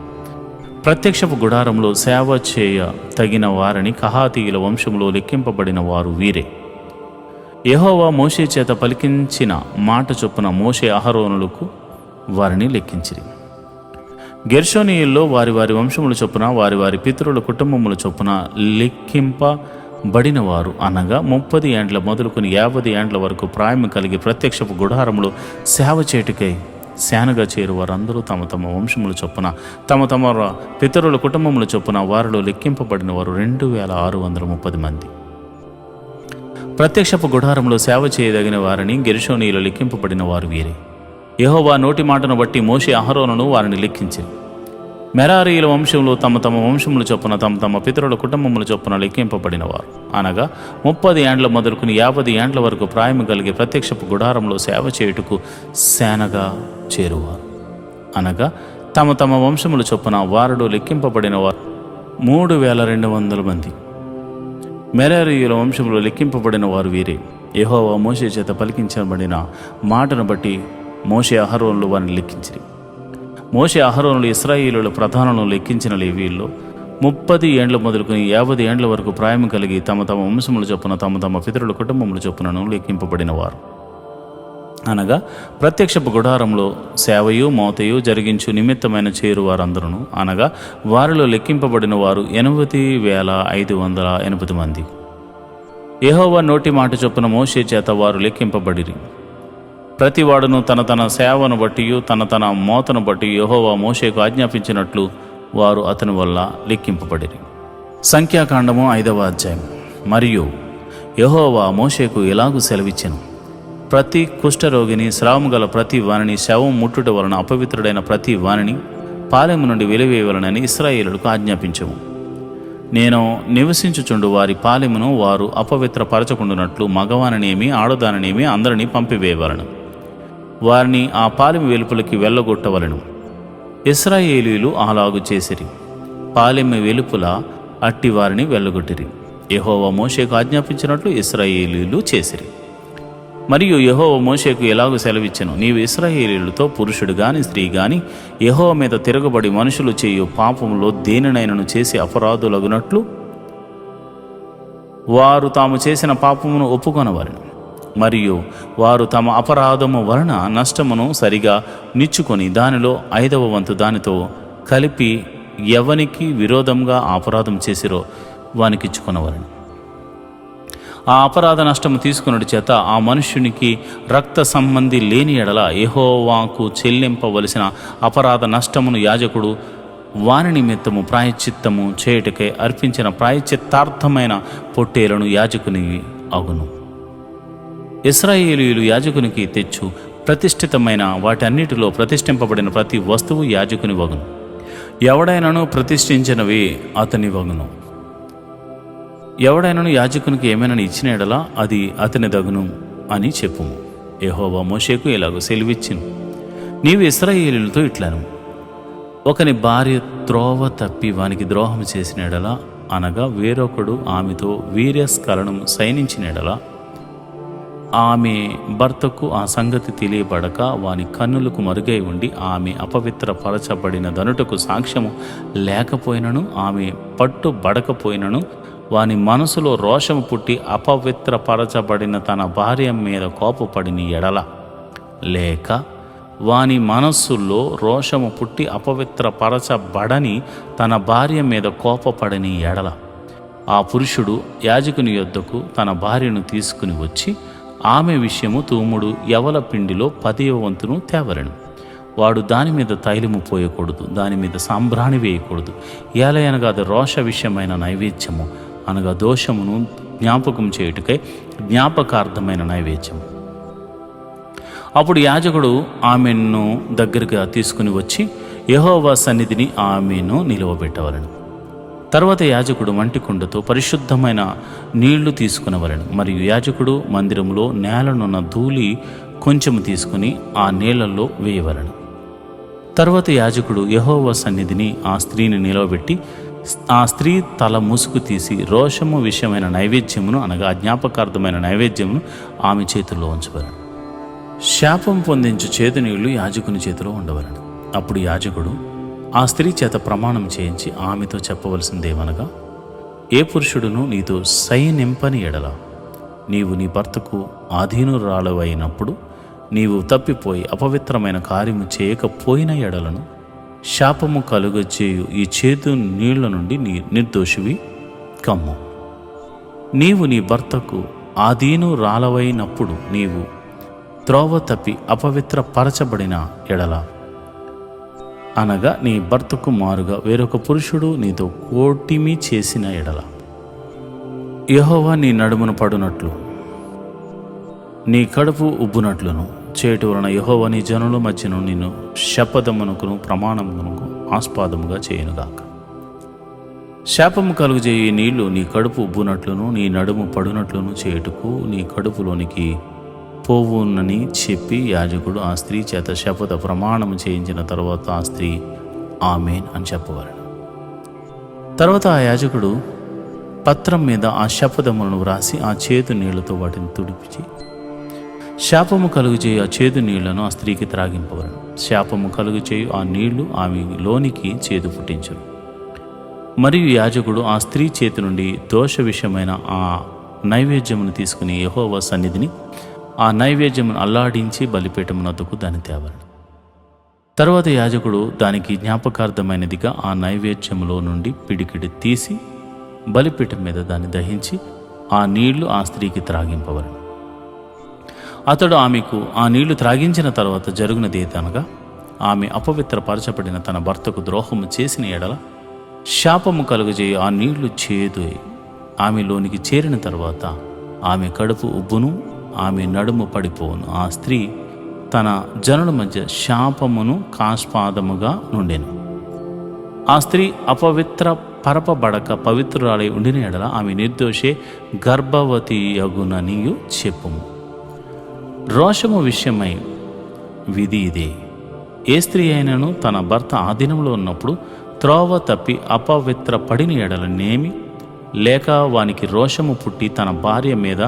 A: ప్రత్యక్షపు గుడారంలో సేవ చేయ తగిన వారిని కహాతీయుల వంశములో లెక్కింపబడిన వారు వీరే. యెహోవా మోషే చేత పలికించిన మాట చొప్పున మోషే అహరోనులకు వారిని లెక్కించిరి. గెర్షోనీయుల్లో వారి వారి వంశముల చొప్పున వారి వారి పితరుల కుటుంబముల చొప్పున లెక్కింపబడిన వారు అనగా 30 ఏండ్ల మొదలుకొని 50 ఏండ్ల వరకు ప్రాయం కలిగి ప్రత్యక్షపు గుడారములో సేవ చేటుకై సేనగా చేరు వారందరూ తమ తమ వంశముల చొప్పున తమ తమ పితరుల కుటుంబముల చొప్పున వారిలో లెక్కింపబడిన వారు 2630 మంది. ప్రత్యక్షపు గుడారంలో సేవ చేయదగిన వారిని గెర్షోనీయులు లెక్కింపబడిన వారు వీరే. యెహోవా నోటి మాటను బట్టి మోషే అహరోనును వారిని లెక్కించింది. మెరారీయుల వంశంలో తమ తమ వంశముల చొప్పున తమ తమ పితరుల కుటుంబముల చొప్పున లెక్కింపబడిన వారు అనగా 30 ఏండ్ల మొదలుకుని 50 ఏండ్ల వరకు ప్రాయం కలిగి ప్రత్యక్షపు గుడారంలో సేవ చేయుటకు సేనగా చేరువారు అనగా తమ తమ వంశముల చొప్పున వారిలో లెక్కింపబడిన వారు 3200 మంది. మెరారీయుల వంశంలో లెక్కింపబడిన వారు వీరే. యెహోవా మోషే చేత పలికించబడిన మాటను బట్టి మోషే అహరోనులు వారిని లెక్కించిరి. మోషే అహరోనులు ఇశ్రాయేలుల ప్రధానులను లెక్కించిన లేవీయుల్లో 30 ఏండ్ల మొదలుకొని 50 ఏండ్ల వరకు ప్రాయం కలిగి తమ తమ వంశముల చొప్పున తమ తమ పితరుల కుటుంబముల చొప్పునను లెక్కింపబడిన వారు అనగా ప్రత్యక్షపు గుడారంలో సేవయు మోతయు జరిగించు నిమిత్తమైన చేరు వారందరూ అనగా వారిలో లెక్కింపబడిన వారు 80,580 మంది. యెహోవా నోటి మాట చొప్పున మోషే చేత వారు లెక్కింపబడిరి. ప్రతివాడును తన తన సేవను బట్టి తన తన మోతను బట్టి యెహోవా మోషేకు ఆజ్ఞాపించినట్లు వారు అతని వల్ల లెక్కింపబడిరి. సంఖ్యాకాండము 5వ అధ్యాయం. మరియు యెహోవా మోషేకు ఇలాగు సెలవిచ్చెను, ప్రతి కుష్ఠరోగిని స్రావము గల ప్రతి వానిని శవం ముట్టుట వలన అపవిత్రుడైన ప్రతి వానిని పాలెము నుండి వెలివేయవలనని ఇశ్రాయేలులకు ఆజ్ఞాపించము. నేను నివసించుచుండు వారి పాలెమును వారు అపవిత్రపరచకుండునట్లు మగవానినేమి ఆడదానినేమి అందరినీ పంపివేయవలను. వారిని ఆ పాలెము వెలుపలికి వెళ్ళగొట్టవలను. ఇశ్రాయేలీయులు అలాగు చేసిరి. పాలెము వెలుపల అట్టి వారిని వెళ్ళగొట్టిరి. యెహోవా మోషేకు ఆజ్ఞాపించినట్లు ఇశ్రాయేలీయులు చేసిరి. మరియు యెహోవా మోషేకు ఎలాగూ సెలవిచ్చెను, నీవు ఇశ్రాయేలీయులతో పురుషుడు గాని స్త్రీ గాని యెహోవా మీద తిరగబడి మనుషులు చేయు పాపములో దేనినైనను చేసి అపరాధులగునట్లు వారు తాము చేసిన పాపమును ఒప్పుకొనవలెను. మరియు వారు తమ అపరాధము వలన నష్టమును సరిగా నిచ్చుకొని దానిలో 5వ వంతు దానితో కలిపి ఎవనికి విరోధంగా అపరాధం చేసిరో వానికిచ్చుకొనవలెను. ఆ అపరాధ నష్టము తీసుకున్నటి చేత ఆ మనుష్యునికి రక్త సంబంధి లేని ఎడల యెహోవాకు చెల్లింపవలసిన అపరాధ నష్టమును యాజకుడు వాని నిమిత్తము ప్రాయశ్చిత్తము చేయుటకై అర్పించిన ప్రాయశ్చిత్తార్థమైన పొట్టేలను యాజకుని అగును. ఇశ్రాయేలీయులు యాజకునికి తెచ్చు ప్రతిష్ఠితమైన వాటన్నిటిలో ప్రతిష్ఠింపబడిన ప్రతి వస్తువు యాజకుని వగును. ఎవడైనాను ప్రతిష్ఠించినవి అతని వగును. ఎవడైనాను యాజకునికి ఏమైనా ఇచ్చిన ఎడలా అది అతని దగును అని చెప్పుము. యెహోవా మోషేకు ఇలాగూ సెలవిచ్చెను, నీవు ఇశ్రాయేలీయులతో ఇట్లను, ఒకని భార్య త్రోవ తప్పి వానికి ద్రోహం చేసిన ఎడలా అనగా వేరొకడు ఆమెతో వీర్యస్ఖలనం సైనించిన ఎడలా ఆమె భర్తకు ఆ సంగతి తెలియబడక వాని కన్నులకు మరుగై ఉండి ఆమె అపవిత్రపరచబడిన దనుటకు సాక్ష్యము లేకపోయినను ఆమె పట్టుబడకపోయినను వాని మనసులో రోషము పుట్టి అపవిత్రపరచబడిన తన భార్య మీద కోపపడిన ఎడల లేక వాని మనస్సులో రోషము పుట్టి అపవిత్రపరచబడని తన భార్య మీద కోపపడని ఎడల ఆ పురుషుడు యాజకుని యొద్దకు తన భార్యను తీసుకుని వచ్చి ఆమె విషయము తూముడు యవల పిండిలో 10వ వంతును తేవలెను. వాడు దాని మీద తైలము పోయకూడదు, దాని మీద సాంబ్రాణి వేయకూడదు. ఏలయనగా అది రోష విషయమైన నైవేద్యము అనగా దోషమును జ్ఞాపకం చేయుటకై జ్ఞాపకార్థమైన నైవేద్యము. అప్పుడు యాజకుడు ఆమెను దగ్గరగా తీసుకుని వచ్చి యెహోవా సన్నిధిని ఆమెను నిలువబెట్టవలెను. తర్వాత యాజకుడు మంటి కుండతో పరిశుద్ధమైన నీళ్లు తీసుకునవలెను. మరియు యాజకుడు మందిరంలో నేలనున్న ధూళి కొంచెం తీసుకుని ఆ నీళ్లలో వేయవలెను. తర్వాత యాజకుడు యెహోవా సన్నిధిని ఆ స్త్రీని నిలవబెట్టి ఆ స్త్రీ తల ముసుగు తీసి రోషము విషయమైన నైవేద్యమును అనగా జ్ఞాపకార్థమైన నైవేద్యమును ఆమె చేతుల్లో ఉంచవలెను. శాపం పొందించు చేదు నీళ్లు యాజకుని చేతిలో ఉండవలెను. అప్పుడు యాజకుడు ఆ స్త్రీ చేత ప్రమాణం చేయించి ఆమెతో చెప్పవలసిందేమనగా, ఏ పురుషుడును నీతో సైనింపని ఎడల నీవు నీ భర్తకు ఆధీనురాలవైనప్పుడు నీవు తప్పిపోయి అపవిత్రమైన కార్యము చేయకపోయిన ఎడలను శాపము కలుగజేయు ఈ చేదు నీళ్ల నుండి నీ నిర్దోషివి కమ్ము. నీవు నీ భర్తకు ఆధీనురాలవైనప్పుడు నీవు త్రోవ తప్పి అపవిత్రపరచబడిన ఎడల అనగా నీ భర్తకు మారుగా వేరొక పురుషుడు నీతో కోటిమి చేసిన ఎడల యెహోవా నీ నడుమున పడునట్లు నీ కడుపు ఉబ్బునట్లును చేయటం వలన యెహోవా నీ జనుల మధ్యను నిన్ను శపథమునకును ప్రమాణమునకు ఆస్పాదముగా చేయునుగాక. శాపము కలుగజేయ నీళ్లు నీ కడుపు ఉబ్బునట్లును నీ నడుము పడునట్లును చేయుటకు నీ కడుపులోనికి పోవునని చెప్పి యాజకుడు ఆ స్త్రీ చేత శపథ ప్రమాణము చేయించిన తర్వాత ఆ స్త్రీ ఆమేన్ అని చెప్పవలెను. తర్వాత ఆ యాజకుడు పత్రం మీద ఆ శపథములను వ్రాసి ఆ చేదు నీళ్లతో వాటిని తుడిచి శాపము కలుగుచేయు ఆ చేదు నీళ్లను ఆ స్త్రీకి త్రాగింపవలను. శాపము కలుగుచేయు ఆ నీళ్లు ఆమె లోనికి చేదు పుట్టించును. మరియు యాజకుడు ఆ స్త్రీ చేతి నుండి దోష విషయమైన ఆ నైవేద్యమును తీసుకుని యెహోవా సన్నిధిని ఆ నైవేద్యమును అల్లాడించి బలిపీఠమునొద్దకు దాన్ని తేవలను. తరువాత యాజకుడు దానికి జ్ఞాపకార్థమైనదిగా ఆ నైవేద్యములో నుండి పిడికిడి తీసి బలిపీఠం మీద దాన్ని దహించి ఆ నీళ్లు ఆ స్త్రీకి త్రాగింపవలను. అతడు ఆమెకు ఆ నీళ్లు త్రాగించిన తర్వాత జరుగునది ఏదనగా, ఆమె అపవిత్రపరచబడిన తన భర్తకు ద్రోహము చేసిన ఎడల శాపము కలుగజేయ ఆ నీళ్లు చేదు ఆమెలోనికి చేరిన తర్వాత ఆమె కడుపు ఉబ్బును, ఆమె నడుము పడిపోవును. ఆ స్త్రీ తన జనుల మధ్య శాపమును కాస్పాదముగా నుండెను. ఆ స్త్రీ అపవిత్ర పరపబడక పవిత్రురాలై ఉండిన ఎడల ఆమె నిర్దోషే గర్భవతి యగుననియు చెప్పుము. రోషము విషయమై విధి ఇదే. ఏ స్త్రీ అయినను తన భర్త ఆధీనంలో ఉన్నప్పుడు త్రోవ తప్పి అపవిత్ర పడిన ఎడలనేమి లేక వానికి రోషము పుట్టి తన భార్య మీద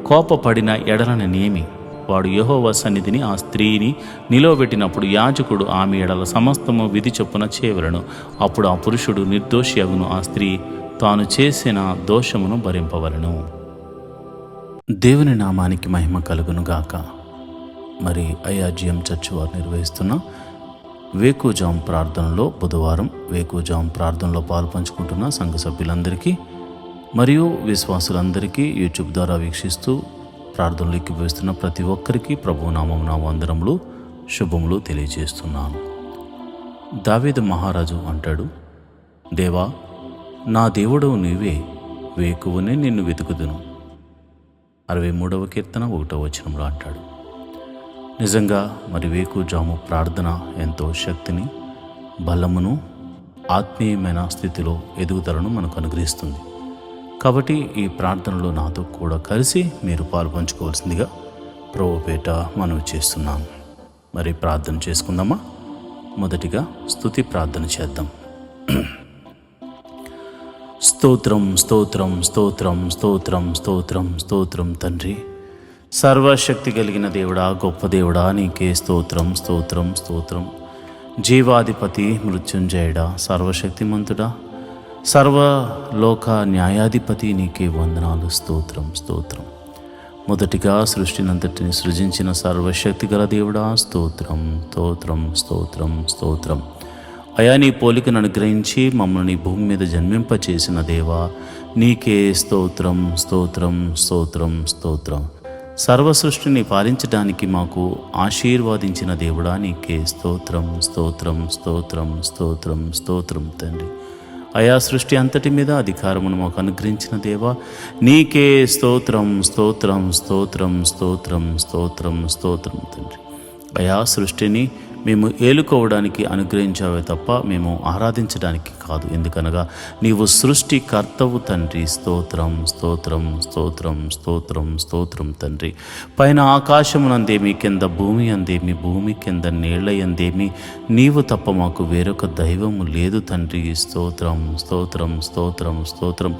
A: కోపపడిన ఎడలనేమి వాడు యెహోవా సన్నిధిని ఆ స్త్రీని నిలవబెట్టినప్పుడు యాజకుడు ఆమె ఎడల సమస్తము విధి చొప్పున చేయవలెను. అప్పుడు ఆ పురుషుడు నిర్దోషి అగును. ఆ స్త్రీ తాను చేసిన దోషమును భరింపవలెను. దేవుని నామానికి మహిమ కలుగునుగాక. మరి ఐఆర్జీఎం చర్చ్ వారు నిర్వహిస్తున్న వేకుజాం ప్రార్థనలో బుధవారం వేకుజాం ప్రార్థనలో పాల్పంచుకుంటున్న సంఘ సభ్యులందరికీ మరియు విశ్వాసులందరికీ యూట్యూబ్ ద్వారా వీక్షిస్తూ ప్రార్థనలు ఎక్కివేస్తున్న ప్రతి ఒక్కరికి ప్రభునామం నా వందనములు శుభములు తెలియజేస్తున్నాను. దావీదు మహారాజు అంటాడు, దేవా నా దేవుడవు నీవే, వేకువనే నిన్ను వెతుకుదును. 63వ కీర్తన 1వ వచనంలో అంటాడు. నిజంగా మరి వేకుజాము ప్రార్థన ఎంతో శక్తిని, బలమును, ఆత్మీయమైన స్థితిలో ఎదుగుదలను మనకు అనుగ్రహిస్తుంది. కాబట్టి ఈ ప్రార్థనలో నాతో కూడా కలిసి మీరు పాల్పంచుకోవాల్సిందిగా ప్రభుపేట మనవి చేస్తున్నాను. మరి ప్రార్థన చేసుకుందామా? మొదటిగా స్తుతి ప్రార్థన చేద్దాం. స్తోత్రం స్తోత్రం స్తోత్రం స్తోత్రం స్తోత్రం స్తోత్రం తండ్రి, సర్వశక్తి కలిగిన దేవుడా, గొప్ప దేవుడా, నీకే స్తోత్రం స్తోత్రం స్తోత్రం. జీవాధిపతి, మృత్యుంజయుడా, సర్వశక్తిమంతుడా, సర్వలోక న్యాయాధిపతి, నీకే వందనాలు. స్తోత్రం స్తోత్రం. మొదటిగా సృష్టినంతటిని సృజించిన సర్వశక్తి గల దేవుడా, స్తోత్రం స్తోత్రం స్తోత్రం స్తోత్రం. అయా, నీ పోలికను అనుగ్రహించి మమ్మల్ని భూమి మీద జన్మింపచేసిన దేవా, నీకే స్తోత్రం స్తోత్రం స్తోత్రం స్తోత్రం. సర్వ సృష్టిని పాలించడానికి మాకు ఆశీర్వాదించిన దేవుడా, నీకే స్తోత్రం స్తోత్రం స్తోత్రం స్తోత్రం స్తోత్రం తండ్రి. అయా, సృష్టి అంతటి మీద అధికారమును మాకు అనుగ్రహించిన దేవా, నీకే స్తోత్రం స్తోత్రం స్తోత్రం స్తోత్రం స్తోత్రం స్తోత్రం తండ్రి. అయా సృష్టిని మేము ఏలుకోవడానికి అనుగ్రహించావే తప్ప మేము ఆరాధించడానికి కాదు. ఎందుకనగా నీవు సృష్టికర్తవు తండ్రి. స్తోత్రం స్తోత్రం స్తోత్రం స్తోత్రం స్తోత్రం తండ్రి. పైన ఆకాశమునందేమి, కింద భూమి అందేమి, భూమి కింద నీళ్ల యందేమి నీవు తప్ప మాకు వేరొక దైవము లేదు తండ్రి. స్తోత్రం స్తోత్రం స్తోత్రం స్తోత్రం.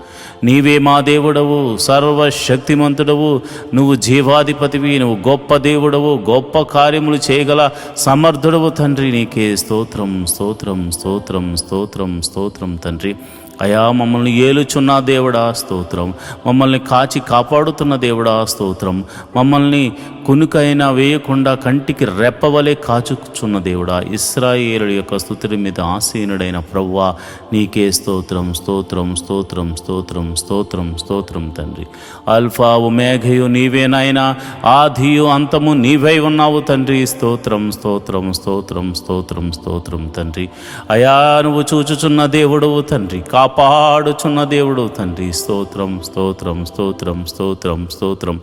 A: నీవే మా దేవుడవు, సర్వశక్తిమంతుడవు, నువ్వు జీవాధిపతివి, నువ్వు గొప్ప దేవుడవు, గొప్ప కార్యములు చేయగల సమర్థుడవు తండ్రి. నీకే స్తోత్రం స్తోత్రం స్తోత్రం స్తోత్రం స్తోత్రం తండ్రి. అయా మమ్మల్ని ఏలుచున్న దేవుడా స్తోత్రం. మమ్మల్ని కాచి కాపాడుతున్న దేవుడా స్తోత్రం. మమ్మల్ని కునుకైనా వేయకుండా కంటికి రెప్పవలే కాచుచున్న దేవుడా, ఇశ్రాయేలుల యొక్క స్తుతుల మీద ఆసీనుడైన ప్రభువా, నీకే స్తోత్రం స్తోత్రం స్తోత్రం స్తోత్రం స్తోత్రం స్తోత్రం తండ్రి. అల్ఫా ఒమేఘయు నీవేనాయనా, ఆదియు అంతము నీవై ఉన్నావు తండ్రి. స్తోత్రం స్తోత్రం స్తోత్రం స్తోత్రం స్తోత్రం తండ్రి. అయా నువ్వు చూచుచున్న దేవుడవు తండ్రి, కాపాడుచున్న దేవుడు తండ్రి. స్తోత్రం స్తోత్రం స్తోత్రం స్తోత్రం స్తోత్రం.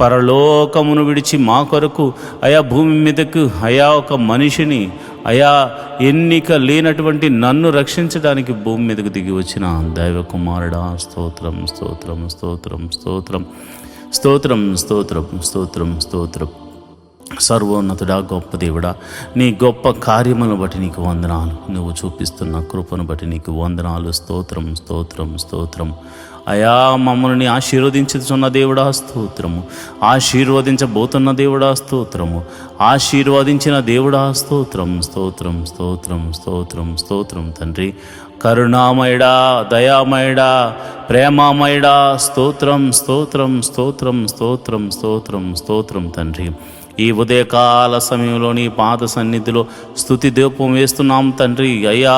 A: పరలోకమును విడిచి మా కొరకు అయా భూమి మీదకు అయా ఒక మనిషిని, అయా ఎన్నిక లేనటువంటి నన్ను రక్షించడానికి భూమి మీదకు దిగి వచ్చిన దైవ కుమారుడా స్తోత్రం స్తోత్రం స్తోత్రం స్తోత్రం స్తోత్రం స్తోత్రం స్తోత్రం స్తోత్రం. సర్వోన్నతుడా, గొప్ప దేవుడా, నీ గొప్ప కార్యములను బట్టి నీకు వందనాలు. నువ్వు చూపిస్తున్న కృపను బట్టి నీకు వందనాలు. స్తోత్రం స్తోత్రం స్తోత్రం. అయా మమ్మల్ని ఆశీర్వదించుతున్న దేవుడా స్తోత్రము, ఆశీర్వదించబోతున్న దేవుడా స్తోత్రము, ఆశీర్వదించిన దేవుడా స్తోత్రం స్తోత్రం స్తోత్రం స్తోత్రం స్తోత్రం తండ్రి. కరుణామయుడా, దయామయుడా, ప్రేమామయుడా స్తోత్రం స్తోత్రం స్తోత్రం స్తోత్రం స్తోత్రం స్తోత్రం తండ్రి. ఈ ఉదయకాల సమయంలో నీ పాద సన్నిధిలో స్తుతి దీపం వేస్తున్నాం తండ్రి. అయ్యా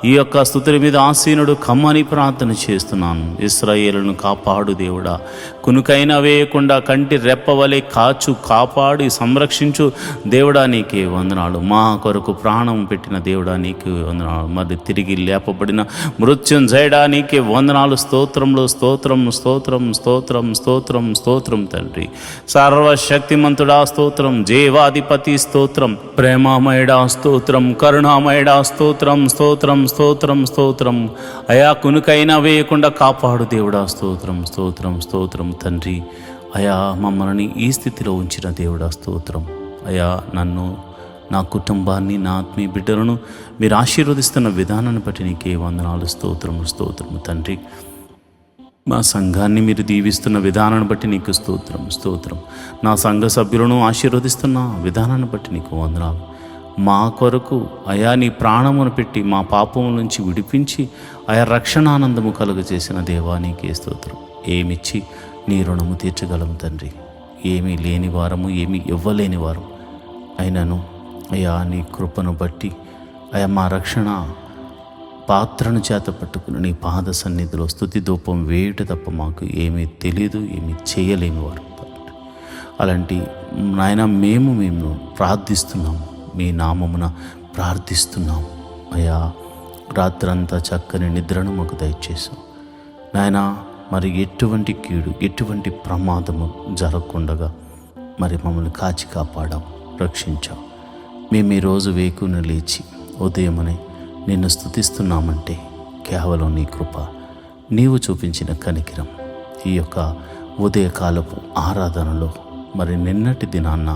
A: ఈ యొక్క స్తుతుల మీద ఆసీనుడు కమ్మని ప్రార్థన చేస్తున్నాను. ఇశ్రాయేలును కాపాడు దేవుడా, కునుకైనా వేయకుండా కంటి రెప్పవలే కాపాడి సంరక్షించు దేవుడా, నీకే వందనాలు. మా కొరకు ప్రాణం పెట్టిన దేవుడా, నీకే వందనాలు. మరి తిరిగి లేపబడిన మృత్యుంజయుడా, నీకే వందనాలు. స్తోత్రంలో స్తోత్రం స్తోత్రం స్తోత్రం స్తోత్రం స్తోత్రం తండ్రి. సర్వశక్తిమంతుడా స్తోత్రం, జీవాధిపతి స్తోత్రం, ప్రేమామయుడా స్తోత్రం, కరుణామయుడా స్తోత్రం స్తోత్రం స్తోత్రం స్తోత్రం. అయా కునుకైనా వేయకుండా కాపాడు దేవుడా స్తోత్రం స్తోత్రం స్తోత్రం తండ్రి. అయా మమ్మల్ని ఈ స్థితిలో ఉంచిన దేవుడా స్తోత్రం. అయా నన్ను, నా కుటుంబాన్ని, నా ఆత్మీయ బిడ్డలను మీరు ఆశీర్వదిస్తున్న విధానాన్ని బట్టి నీకే వందనాలు. స్తోత్రం స్తోత్రం తండ్రి. మా సంఘాన్ని మీరు దీవిస్తున్న విధానాన్ని బట్టి నీకు స్తోత్రం స్తోత్రం. నా సంఘ సభ్యులను ఆశీర్వదిస్తున్న విధానాన్ని బట్టి నీకు వందనాలు. మా కొరకు అయా నీ ప్రాణమును పెట్టి మా పాపము నుంచి విడిపించి అయా రక్షణానందము కలుగజేసిన దేవా, నీకే స్తోత్రం. ఏమిచ్చి నీ రుణము తీర్చగలము తండ్రి. ఏమీ లేని వారము, ఏమీ ఇవ్వలేని వారం అయినను అయా నీ కృపను బట్టి అయా మా రక్షణ పాత్రను చేత పట్టుకుని నీ పాద సన్నిధిలో స్తుతి ధూపం వేయుట తప్ప మాకు ఏమీ తెలియదు, ఏమీ చేయలేని వారు. అలాంటి నాయన మేము ప్రార్థిస్తున్నాము, మీ నామమున ప్రార్థిస్తున్నాము. అయ్యా రాత్రంతా చక్కని నిద్రను మాకు దయచేసాం నాయన. మరి ఎటువంటి కీడు, ఎటువంటి ప్రమాదము జరగకుండగా మరి మమ్మల్ని కాచి కాపాడాం, రక్షించాం. మేము ఈరోజు వేకుని లేచి ఉదయమనే నిన్ను స్తుతిస్తున్నామంటే కేవలం నీ కృప, నీవు చూపించిన కనికిరం. ఈ యొక్క ఉదయకాలపు ఆరాధనలో మరి నిన్నటి దినాన్న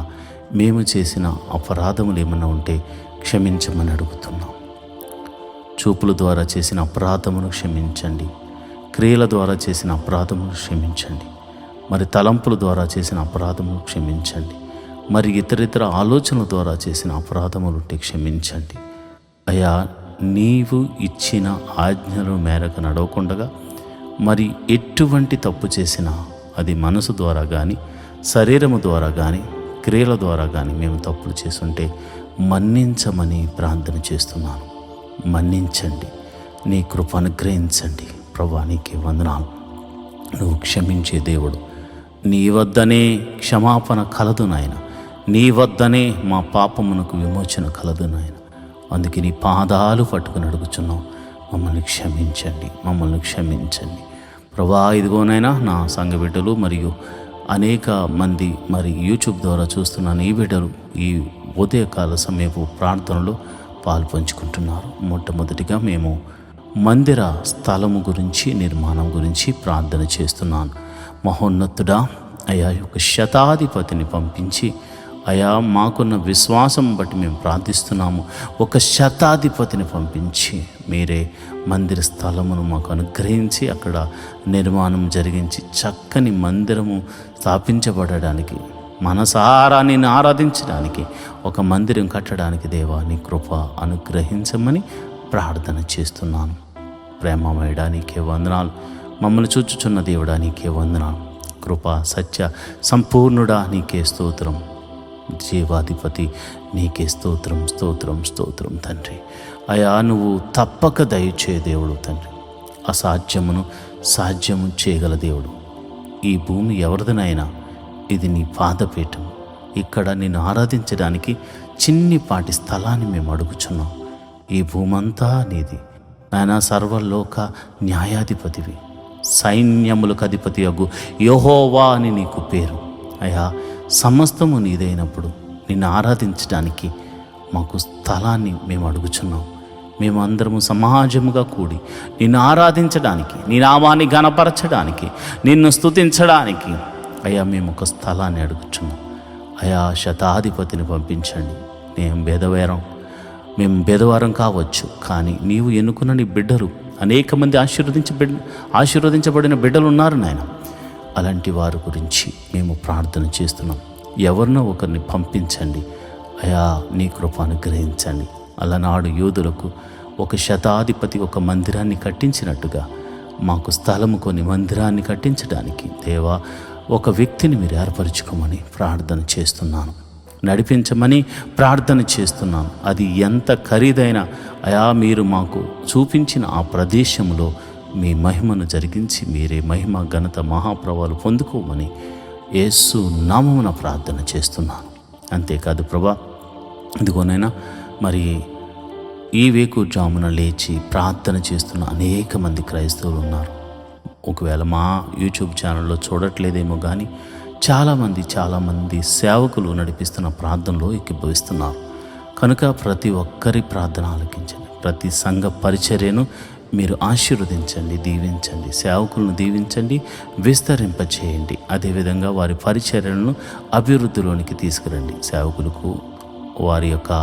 A: మేము చేసిన అపరాధములు ఏమైనా ఉంటే క్షమించమని అడుగుతున్నాం. చూపుల ద్వారా చేసిన అపరాధమును క్షమించండి, క్రియల ద్వారా చేసిన అపరాధమును క్షమించండి, మరి తలంపుల ద్వారా చేసిన అపరాధమును క్షమించండి, మరి ఇతరితర ఆలోచనల ద్వారా చేసిన అపరాధములు ఉంటే క్షమించండి. అయ్యా నీవు ఇచ్చిన ఆజ్ఞల మేరకు నడవకుండగా మరి ఎటువంటి తప్పు చేసినా అది మనసు ద్వారా కానీ, శరీరము ద్వారా కానీ, క్రియల ద్వారా కానీ మేము తప్పులు చేసుంటే మన్నించమని ప్రార్థన చేస్తున్నాను. మన్నించండి, నీ కృప అనుగ్రహించండి ప్రభువా. నీకే వందనాలు. నువ్వు క్షమించే దేవుడు. నీ వద్దనే క్షమాపణ కలదు నాయన, నీ వద్దనే మా పాపమునకు విమోచన కలదు నాయన. అందుకే నీ పాదాలు పట్టుకుని అడుగుచున్నాం, మమ్మల్ని క్షమించండి, మమ్మల్ని క్షమించండి ప్రభువా. ఇదిగోనైనా నా సంఘ బిడ్డలు మరియు అనేక మంది మరి యూట్యూబ్ ద్వారా చూస్తున్న ఈ బిడ్డలు ఈ ఉదయకాల సమయపు ప్రార్థనలో పాల్పంచుకుంటున్నారు. మొట్టమొదటిగా మేము మందిర స్థలము గురించి, నిర్మాణం గురించి ప్రార్థన చేస్తున్నాను. మహోన్నతుడా, అయా యొక్క శతాధిపతిని పంపించి, అయా మాకున్న విశ్వాసం బట్టి మేము ప్రార్థిస్తున్నాము. ఒక శతాధిపతిని పంపించి మీరే మందిర స్థలమును మాకు అనుగ్రహించి అక్కడ నిర్మాణం జరిగించి చక్కని మందిరము స్థాపించబడడానికి, మనసారా నిన్ను ఆరాధించడానికి, ఒక మందిరం కట్టడానికి దేవా నీ కృప అనుగ్రహించమని ప్రార్థన చేస్తున్నాను. ప్రేమమయుడా నీకే వందనాలు. మమ్మల్ని చూచుచున్న దేవుడా నీకే వందనాలు. కృప సత్య సంపూర్ణుడా నీకే స్తోత్రం. జీవాధిపతి నీకే స్తోత్రం, స్తోత్రం, స్తోత్రం తండ్రి. అయా నువ్వు తప్పక దయచే దేవుడు తండ్రి. అసాధ్యమును సాధ్యము చేయగల దేవుడు. ఈ భూమి ఎవరిదనైనా ఇది నీ పాదపీఠం. ఇక్కడ నిన్ను ఆరాధించడానికి చిన్నిపాటి స్థలాన్ని మేము అడుగుచున్నాం. ఈ భూమంతా నీది నాయన. సర్వలోక న్యాయాధిపతివి, సైన్యములకు అధిపతి అగు యెహోవా అని నీకు పేరు. అయా సమస్తము నీదైనప్పుడు నిన్ను ఆరాధించడానికి మాకు స్థలాన్ని మేము అడుగుచున్నాం. మేము అందరము సమాజముగా కూడి నిన్ను ఆరాధించడానికి, నీ నామాన్ని ఘనపరచడానికి, నిన్ను స్తుతించడానికి అయ్యా మేము ఒక స్థలాన్ని అడుగుచున్నాం. అయా శతాధిపతిని పంపించండి. మేము భేదవారం కావచ్చు, కానీ నీవు ఎన్నుకున్న నీ బిడ్డలు అనేక మంది ఆశీర్వదించబడిన బిడ్డలు ఉన్నారు నాయన. అలాంటి వారి గురించి మేము ప్రార్థన చేస్తున్నాం. ఎవరినో ఒకరిని పంపించండి అయా, నీ కృప అనుగ్రహించండి. అలనాడు యోధులకు ఒక శతాధిపతి ఒక మందిరాన్ని కట్టించినట్టుగా మాకు స్థలము కొని మందిరాన్ని కట్టించడానికి దేవా ఒక వ్యక్తిని మీరు ఏర్పరచుకోమని ప్రార్థన చేస్తున్నాను. నడిపించమని ప్రార్థన చేస్తున్నాను. అది ఎంత ఖరీదైన అయా మీరు మాకు చూపించిన ఆ ప్రదేశంలో మీ మహిమను జరిగించి మీరే మహిమ ఘనత మహాప్రభావాలు పొందుకోమని యేసు నామమున ప్రార్థన చేస్తున్నాను. అంతేకాదు ప్రభా, ఇదిగోనైనా మరి ఈ వేకుజామున లేచి ప్రార్థన చేస్తున్న అనేక మంది క్రైస్తవులు ఉన్నారు. ఒకవేళ మా యూట్యూబ్ ఛానల్లో చూడట్లేదేమో కానీ చాలామంది సేవకులు నడిపిస్తున్న ప్రార్థనలో ఎక్కిభవిస్తున్నారు. కనుక ప్రతి ఒక్కరి ప్రార్థన ఆలకించండి. ప్రతి సంఘ పరిచర్యను మీరు ఆశీర్వదించండి, దీవించండి. సేవకులను దీవించండి, విస్తరింపచేయండి. అదేవిధంగా వారి పరిచర్యలను అభివృద్ధిలోనికి తీసుకురండి. సేవకులకు వారి యొక్క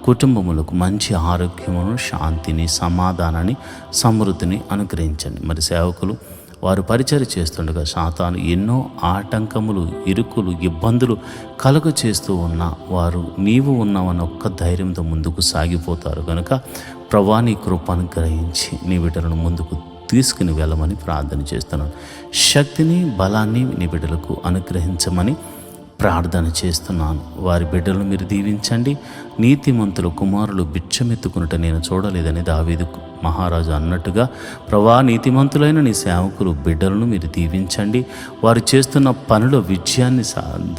A: కుటుంబములకు మంచి ఆరోగ్యమును, శాంతిని, సమాధానాన్ని, సమృద్ధిని అనుగ్రహించండి. మరి సేవకులు వారు పరిచర్య చేస్తుండగా సాతాను ఎన్నో ఆటంకములు, ఇరుకులు, ఇబ్బందులు కలుగ చేస్తూ ఉన్న వారు నీవు ఉన్నావన్న ఒక్క ధైర్యంతో ముందుకు సాగిపోతారు. కనుక ప్రభువా నీ కృప అనుగ్రహించి నీ బిడ్డలను ముందుకు తీసుకుని వెళ్ళమని ప్రార్థన చేస్తున్నాను. శక్తిని, బలాన్ని నీ బిడ్డలకు అనుగ్రహించమని ప్రార్థన చేస్తున్నాను. వారి బిడ్డలను మీరు దీవించండి. నీతిమంతుల కుమారులు బిచ్చమెత్తుకునుట నేను చూడలేదని దావీదు మహారాజు అన్నట్టుగా ప్రభా నీతిమంతులైన నీ సేవకులు బిడ్డలను మీరు దీవించండి. వారు చేస్తున్న పనిలో విజయాన్ని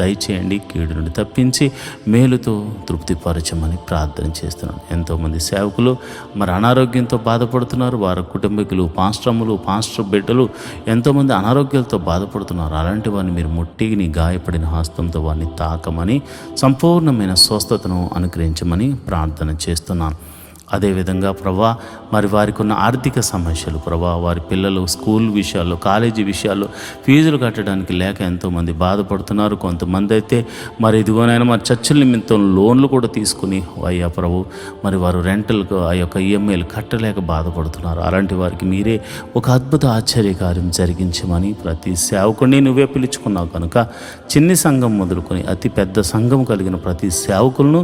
A: దయచేయండి. కీడు నుండి తప్పించి మేలుతో తృప్తిపరచమని ప్రార్థన చేస్తున్నాను. ఎంతోమంది సేవకులు మరి అనారోగ్యంతో బాధపడుతున్నారు. వారి కుటుంబీకులు, పాస్టర్ బిడ్డలు ఎంతోమంది అనారోగ్యాలతో బాధపడుతున్నారు. అలాంటి వారిని మీరు ముట్టి నీ గాయపడిన హస్తంతో వారిని తాకమని సంపూర్ణమైన స్వస్థతను అనుగ్రహించమని ప్రార్థన చేస్తున్నాను. అదేవిధంగా ప్రభా మరి వారికి ఉన్న ఆర్థిక సమస్యలు ప్రభా, వారి పిల్లలు స్కూల్ విషయాల్లో, కాలేజీ విషయాల్లో ఫీజులు కట్టడానికి లేక ఎంతోమంది బాధపడుతున్నారు. కొంతమంది అయితే మరి ఇదిగోనైనా మరి చర్చల నిమిత్తం లోన్లు కూడా తీసుకుని అయ్యా ప్రభు మరి వారు రెంటల్కు ఆ యొక్క ఈఎంఐలు కట్టలేక బాధపడుతున్నారు. అలాంటి వారికి మీరే ఒక అద్భుత ఆశ్చర్యకార్యం జరిగించమని ప్రతి సేవకుడిని నువ్వే పిలుచుకున్నావు కనుక చిన్ని సంఘం మొదలుకొని అతి పెద్ద సంఘం కలిగిన ప్రతి సేవకులను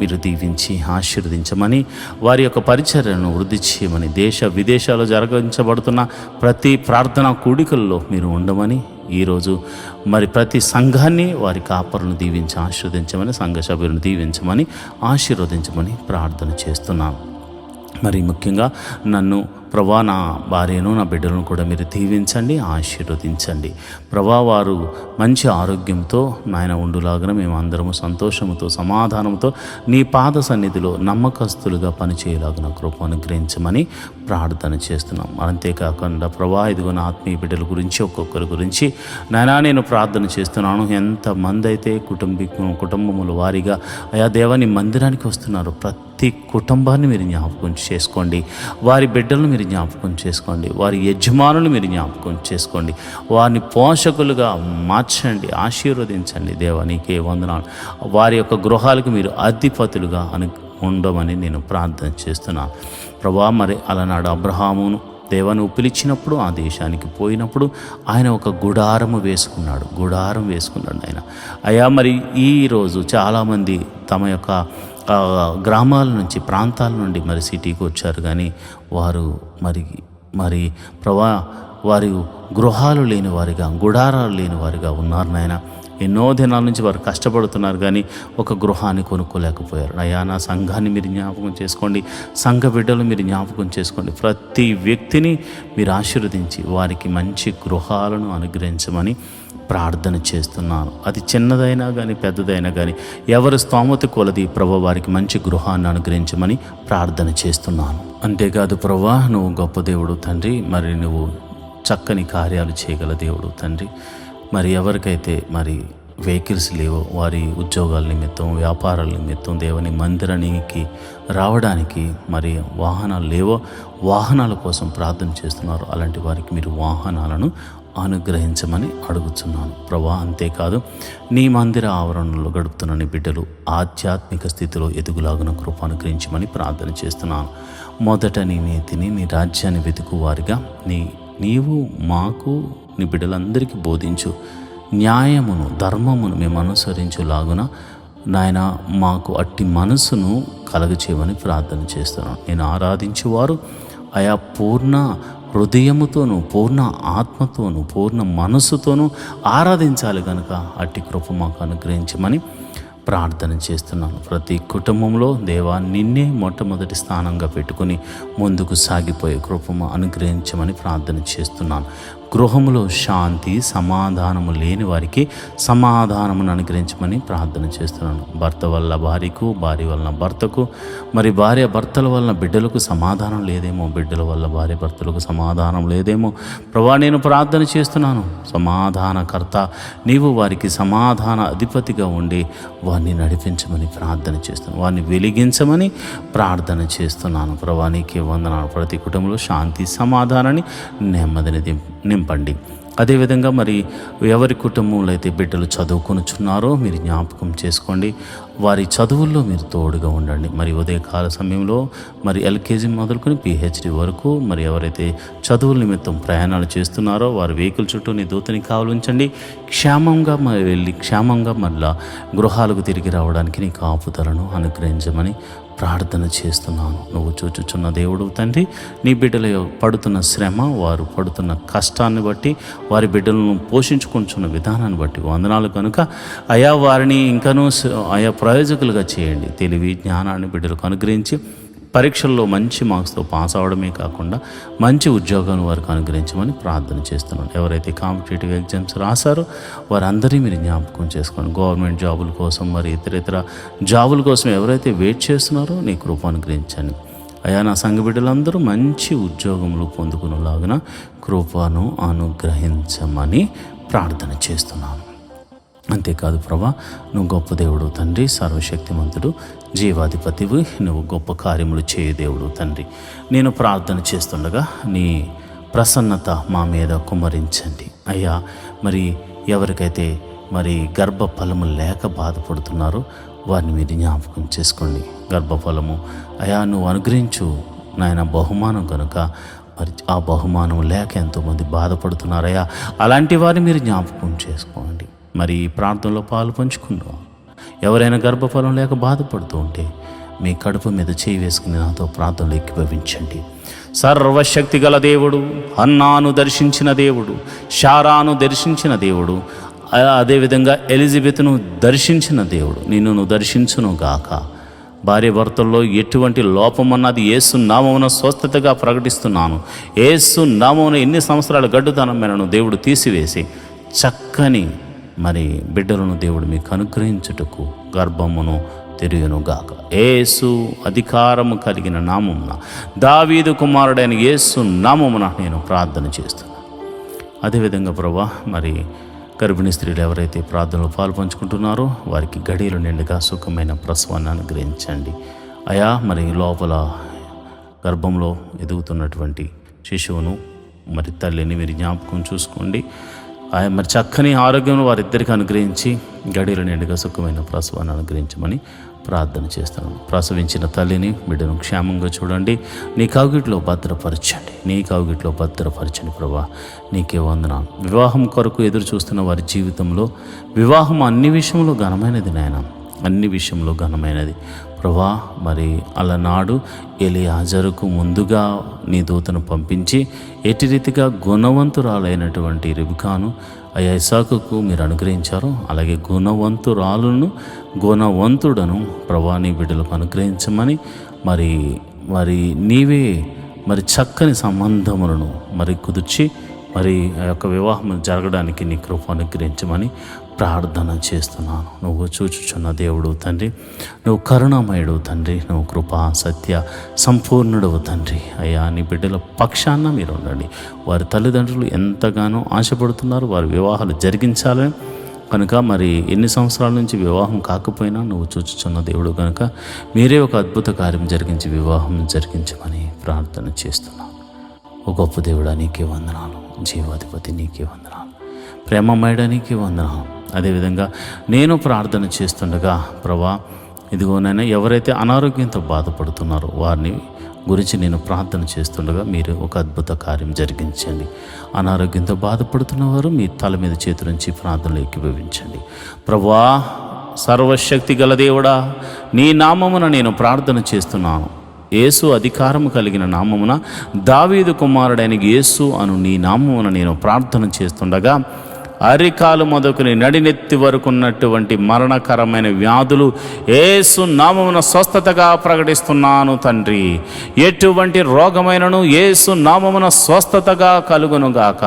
A: మీరు దీవించి ఆశీర్వదించమని, వారి యొక్క పరిచర్యను వృద్ధి చేయమని, దేశ విదేశాల్లో జరిగించబడుతున్న ప్రతి ప్రార్థనా కూడికల్లో మీరు ఉండమని, ఈరోజు మరి ప్రతి సంఘాన్ని వారి కాపరులను దీవించి ఆశీర్వదించమని, సంఘ సభ్యులను దీవించమని ఆశీర్వదించమని ప్రార్థన చేస్తున్నాను. మరి ముఖ్యంగా నన్ను ప్రభా నా భార్యను నా బిడ్డలను కూడా మీరు దీవించండి, ఆశీర్వదించండి. ప్రభా వారు మంచి ఆరోగ్యంతో నాయన ఉండులాగా మేము అందరము సంతోషముతో సమాధానంతో నీ పాద సన్నిధిలో నమ్మకస్తులుగా పనిచేయలాగిన కృప అనుగ్రహించమని ప్రార్థన చేస్తున్నాం. అంతేకాకుండా ప్రభా ఇదిగో నా ఆత్మీయ బిడ్డల గురించి ఒక్కొక్కరి గురించి నాయనా నేను ప్రార్థన చేస్తున్నాను. ఎంతమంది అయితే కుటుంబముల వారిగా అయా దేవాని మందిరానికి వస్తున్నారు, ప్రతి కుటుంబాన్ని మీరు జ్ఞాపకం చేసుకోండి. వారి బిడ్డలను మీరు జ్ఞాపకం చేసుకోండి. వారి యజమానులు మీరు జ్ఞాపకం చేసుకోండి. వారిని పోషకులుగా మార్చండి, ఆశీర్వదించండి. దేవా నీకే వందనాలు. వారి యొక్క గృహాలకు మీరు అధిపతులుగా ఉండమని నేను ప్రార్థన చేస్తున్నాను. ప్రభా మరి అలనాడు అబ్రహామును దేవాను పిలిచినప్పుడు ఆ దేశానికి పోయినప్పుడు ఆయన ఒక గుడారం వేసుకున్నాడు ఆయన. అయ్యా మరి ఈరోజు చాలామంది తమ యొక్క గ్రామాల నుంచి ప్రాంతాల నుండి మరి సిటీకి వచ్చారు, కానీ వారు మరి ప్రభా వారి గృహాలు లేని వారిగా గుడారాలు లేని వారిగా ఉన్నారు నాయన. ఎన్నో దినాల నుంచి వారు కష్టపడుతున్నారు, కానీ ఒక గృహాన్ని కొనుక్కోలేకపోయారు. అయ్యా నా సంఘాన్ని మీరు జ్ఞాపకం చేసుకోండి, సంఘ బిడ్డలు మీరు జ్ఞాపకం చేసుకోండి. ప్రతి వ్యక్తిని మీరు ఆశీర్వదించి వారికి మంచి గృహాలను అనుగ్రహించమని ప్రార్థన చేస్తున్నాను. అది చిన్నదైనా కానీ పెద్దదైనా కానీ ఎవరి స్తోమత కొలది ప్రభు వారికి మంచి గృహాన్ని అనుగ్రహించమని ప్రార్థన చేస్తున్నాను. అంతేకాదు ప్రభు నువ్వు గొప్ప దేవుడు తండ్రి, మరి నువ్వు చక్కని కార్యాలు చేయగల దేవుడు తండ్రి. మరి ఎవరికైతే మరి వెహికల్స్ లేవో వారి ఉద్యోగాల నిమిత్తం వ్యాపారాల నిమిత్తం దేవుని మందిరానికి రావడానికి మరి వాహనాలు లేవో వాహనాల కోసం ప్రార్థన చేస్తున్నారు. అలాంటి వారికి మీరు వాహనాలను అనుగ్రహించమని అడుగుతున్నాను ప్రభా. అంతేకాదు నీ మందిర ఆవరణలో గడుపుతున్న నీ బిడ్డలు ఆధ్యాత్మిక స్థితిలో ఎదుగులాగున కృప అనుగ్రహించమని ప్రార్థన చేస్తున్నాను. మొదట నీ నీతిని నీ రాజ్యాన్ని వెతుకు వారిగా నీవు మాకు నీ బిడ్డలందరికీ బోధించు. న్యాయమును ధర్మమును మేము అనుసరించులాగున నాయన మాకు అట్టి మనసును కలగచేయమని ప్రార్థన చేస్తున్నాను. నేను ఆరాధించువారు ఆయా పూర్ణ హృదయముతోనూ పూర్ణ ఆత్మతోనూ పూర్ణ మనస్సుతోనూ ఆరాధించాలి కనుక అట్టి కృప మాకు అనుగ్రహించమని ప్రార్థన చేస్తున్నాను. ప్రతి కుటుంబంలో దేవా నిన్నే మొట్టమొదటి స్థానంగా పెట్టుకుని ముందుకు సాగిపోయే కృపము అనుగ్రహించమని ప్రార్థన చేస్తున్నాను. గృహములో శాంతి సమాధానము లేని వారికి సమాధానమును అనుగ్రహించమని ప్రార్థన చేస్తున్నాను. భర్త వల్ల భార్యకు, భార్య వలన భర్తకు, మరి భార్య భర్తల వలన బిడ్డలకు సమాధానం లేదేమో, బిడ్డల వల్ల భార్య భర్తలకు సమాధానం లేదేమో. ప్రభా నేను ప్రార్థన చేస్తున్నాను, సమాధానకర్త నీవు వారికి సమాధాన అధిపతిగా ఉండి వారిని నడిపించమని ప్రార్థన చేస్తున్నాను. వారిని వెలిగించమని ప్రార్థన చేస్తున్నాను. ప్రభా నీకే వందనాలు. ప్రతి కుటుంబంలో శాంతి సమాధానాన్ని నెమ్మదిని నింపండి. అదేవిధంగా మరి ఎవరి కుటుంబంలో అయితే బిడ్డలు చదువుకొనుచున్నారో మీరు జ్ఞాపకం చేసుకోండి. వారి చదువుల్లో మీరు తోడుగా ఉండండి. మరి ఉదయకాల సమయంలో మరి ఎల్కేజీ మొదలుకొని పిహెచ్డి వరకు మరి ఎవరైతే చదువుల నిమిత్తం ప్రయాణాలు చేస్తున్నారో వారి వెహికల్ చుట్టూ నీ దూతని కావలించండి. క్షేమంగా వెళ్ళి క్షేమంగా మళ్ళా గృహాలకు తిరిగి రావడానికి నీ కాపుదలను అనుగ్రహించమని ప్రార్థన చేస్తున్నాను. నువ్వు చూచుచున్న దేవుడు తండ్రి, నీ బిడ్డల పడుతున్న శ్రమ, వారు పడుతున్న కష్టాన్ని బట్టి, వారి బిడ్డలను పోషించుకుంటున్న విధానాన్ని బట్టి వందనాలు కనుక అయా వారిని ఇంకనూ ఆయా ప్రయోజకులుగా చేయండి. తెలివి జ్ఞానాన్ని బిడ్డలకు అనుగ్రహించి పరీక్షల్లో మంచి మార్క్స్తో పాస్ అవడమే కాకుండా మంచి ఉద్యోగాన్ని వారికి అనుగ్రహించమని ప్రార్థన చేస్తున్నాను. ఎవరైతే కాంపిటేటివ్ ఎగ్జామ్స్ రాశారో వారందరినీ మీరు జ్ఞాపకం చేసుకోండి. గవర్నమెంట్ జాబుల కోసం మరి ఇతర జాబుల కోసం ఎవరైతే వెయిట్ చేస్తున్నారో నీ కృప అనుగ్రహించండి. అయా నా సంఘ బిడ్డలందరూ మంచి ఉద్యోగములు పొందుకునేలాగున కృపను అనుగ్రహించమని ప్రార్థన చేస్తున్నాను. అంతేకాదు ప్రభా నువ్వు గొప్ప దేవుడు తండ్రి, సర్వశక్తిమంతుడు, జీవాధిపతివి, నువ్వు గొప్ప కార్యములు చేయ దేవుడు తండ్రి. నేను ప్రార్థన చేస్తుండగా నీ ప్రసన్నత మా మీద కుమ్మరించండి అయ్యా. మరి ఎవరికైతే మరి గర్భఫలము లేక బాధపడుతున్నారో వారిని మీరు జ్ఞాపకం చేసుకోండి. గర్భఫలము అయా నువ్వు అనుగ్రహించు నాయన బహుమానం కనుక మరి ఆ బహుమానం లేక ఎంతోమంది బాధపడుతున్నారయ్యా. అలాంటి వారిని మీరు జ్ఞాపకం చేసుకోండి. మరి ఈ ప్రార్థనలో పాలు పంచుకుందాం. ఎవరైనా గర్భఫలం లేక బాధపడుతూ ఉంటే మీ కడుపు మీద చేయి వేసుకుని నాతో ప్రార్థనలు ఏకీభవించండి. సర్వశక్తి గల దేవుడు, హన్నాను దర్శించిన దేవుడు, శారాను దర్శించిన దేవుడు, అదేవిధంగా ఎలిజబెత్ను దర్శించిన దేవుడు నిన్ను దర్శించును గాక. భార్య భర్తల్లో ఎటువంటి లోపం అన్నది యేసు నామమున స్వస్థతగా ప్రకటిస్తున్నాను. యేసు నామమున ఎన్ని సంవత్సరాల గడ్డుతనమైనను దేవుడు తీసివేసి చక్కని మరి బిడ్డలను దేవుడు మీకు అనుగ్రహించుటకు గర్భమును తెరియునుగాక. యేసు అధికారము కలిగిన నామమున దావీదు కుమారుడైన యేసు నామమున నేను ప్రార్థన చేస్తున్నాను. అదేవిధంగా ప్రభువా, మరి గర్భిణీ స్త్రీలు ఎవరైతే ప్రార్థనలో పాల్పంచుకుంటున్నారో వారికి గడియలు నిండుగా సుఖమైన ప్రసవాన్ని అనుగ్రహించండి అయా. మరి లోపల గర్భంలో ఎదుగుతున్నటువంటి శిశువును మరి తల్లిని మీరు జ్ఞాపకం చూసుకోండి. ఆయన మరి చక్కని ఆరోగ్యం వారిద్దరికి అనుగ్రహించి గడియలు నిండుగా సుఖమైన ప్రసవాన్ని అనుగ్రహించమని ప్రార్థన చేస్తున్నాను. ప్రసవించిన తల్లిని బిడ్డను క్షేమంగా చూడండి, నీ కౌగిట్లో భద్రపరచండి ప్రభా. నీకే వందనాలు. వివాహం కొరకు ఎదురు చూస్తున్న వారి జీవితంలో వివాహం అన్ని విషయంలో ఘనమైనది నాయన, అన్ని విషయంలో ఘనమైనది ప్రభా. మరి అలనాడు ఎలియాజరుకు ముందుగా నీ దూతను పంపించి ఎట్టి రీతిగా గుణవంతురాలైనటువంటి రిబికాను అయ్యా ఇస్సాకుకు మీరు అనుగ్రహించారు, అలాగే గుణవంతుడను ప్రభా నీ బిడ్డలకు అనుగ్రహించమని మరి నీవే మరి చక్కని సంబంధములను మరి కుదిర్చి మరి ఆ యొక్క వివాహం జరగడానికి నీ కృప అనుగ్రహించమని ప్రార్థన చేస్తున్నాను. నువ్వు చూచుచున్న దేవుడు తండ్రి, నువ్వు కరుణామయుడు తండ్రి, నువ్వు కృపా సత్య సంపూర్ణుడవు తండ్రి. అయ్యా నీ బిడ్డల పక్షాన మీరు ఉండండి. వారి తల్లిదండ్రులు ఎంతగానో ఆశపడుతున్నారు వారి వివాహాలు జరిగించాలని కనుక, మరి ఎన్ని సంవత్సరాల నుంచి వివాహం కాకపోయినా నువ్వు చూచుచున్న దేవుడు కనుక మీరే ఒక అద్భుత కార్యం జరిగించి వివాహం జరిగించమని ప్రార్థన చేస్తున్నాను. ఓ గొప్ప దేవుడా నీకే వందనాలు, జీవాధిపతి నీకే వందనాలు, ప్రేమమయుడా నీకే వందనాలు. అదేవిధంగా నేను ప్రార్థన చేస్తుండగా ప్రభా, ఇదిగోనైనా ఎవరైతే అనారోగ్యంతో బాధపడుతున్నారో వారిని గురించి నేను ప్రార్థన చేస్తుండగా మీరు ఒక అద్భుత కార్యం జరిగించండి. అనారోగ్యంతో బాధపడుతున్న వారు మీ తల మీద చేతులుంచి ప్రార్థనలు ఏకీభవించండి. ప్రభువా, సర్వశక్తి గల దేవుడా, నీ నామమున నేను ప్రార్థన చేస్తున్నాను. యేసు అధికారము కలిగిన నామమున దావీదు కుమారుడైన యేసు అను నీ నామమున నేను ప్రార్థన చేస్తుండగా అరికాలు మొదలుకొని నడినెత్తి వరకు ఉన్నటువంటి మరణకరమైన వ్యాధులు యేసు నామమున స్వస్థతగా ప్రకటిస్తున్నాను తండ్రి. ఎటువంటి రోగమైనను యేసు నామమున స్వస్థతగా కలుగునుగాక,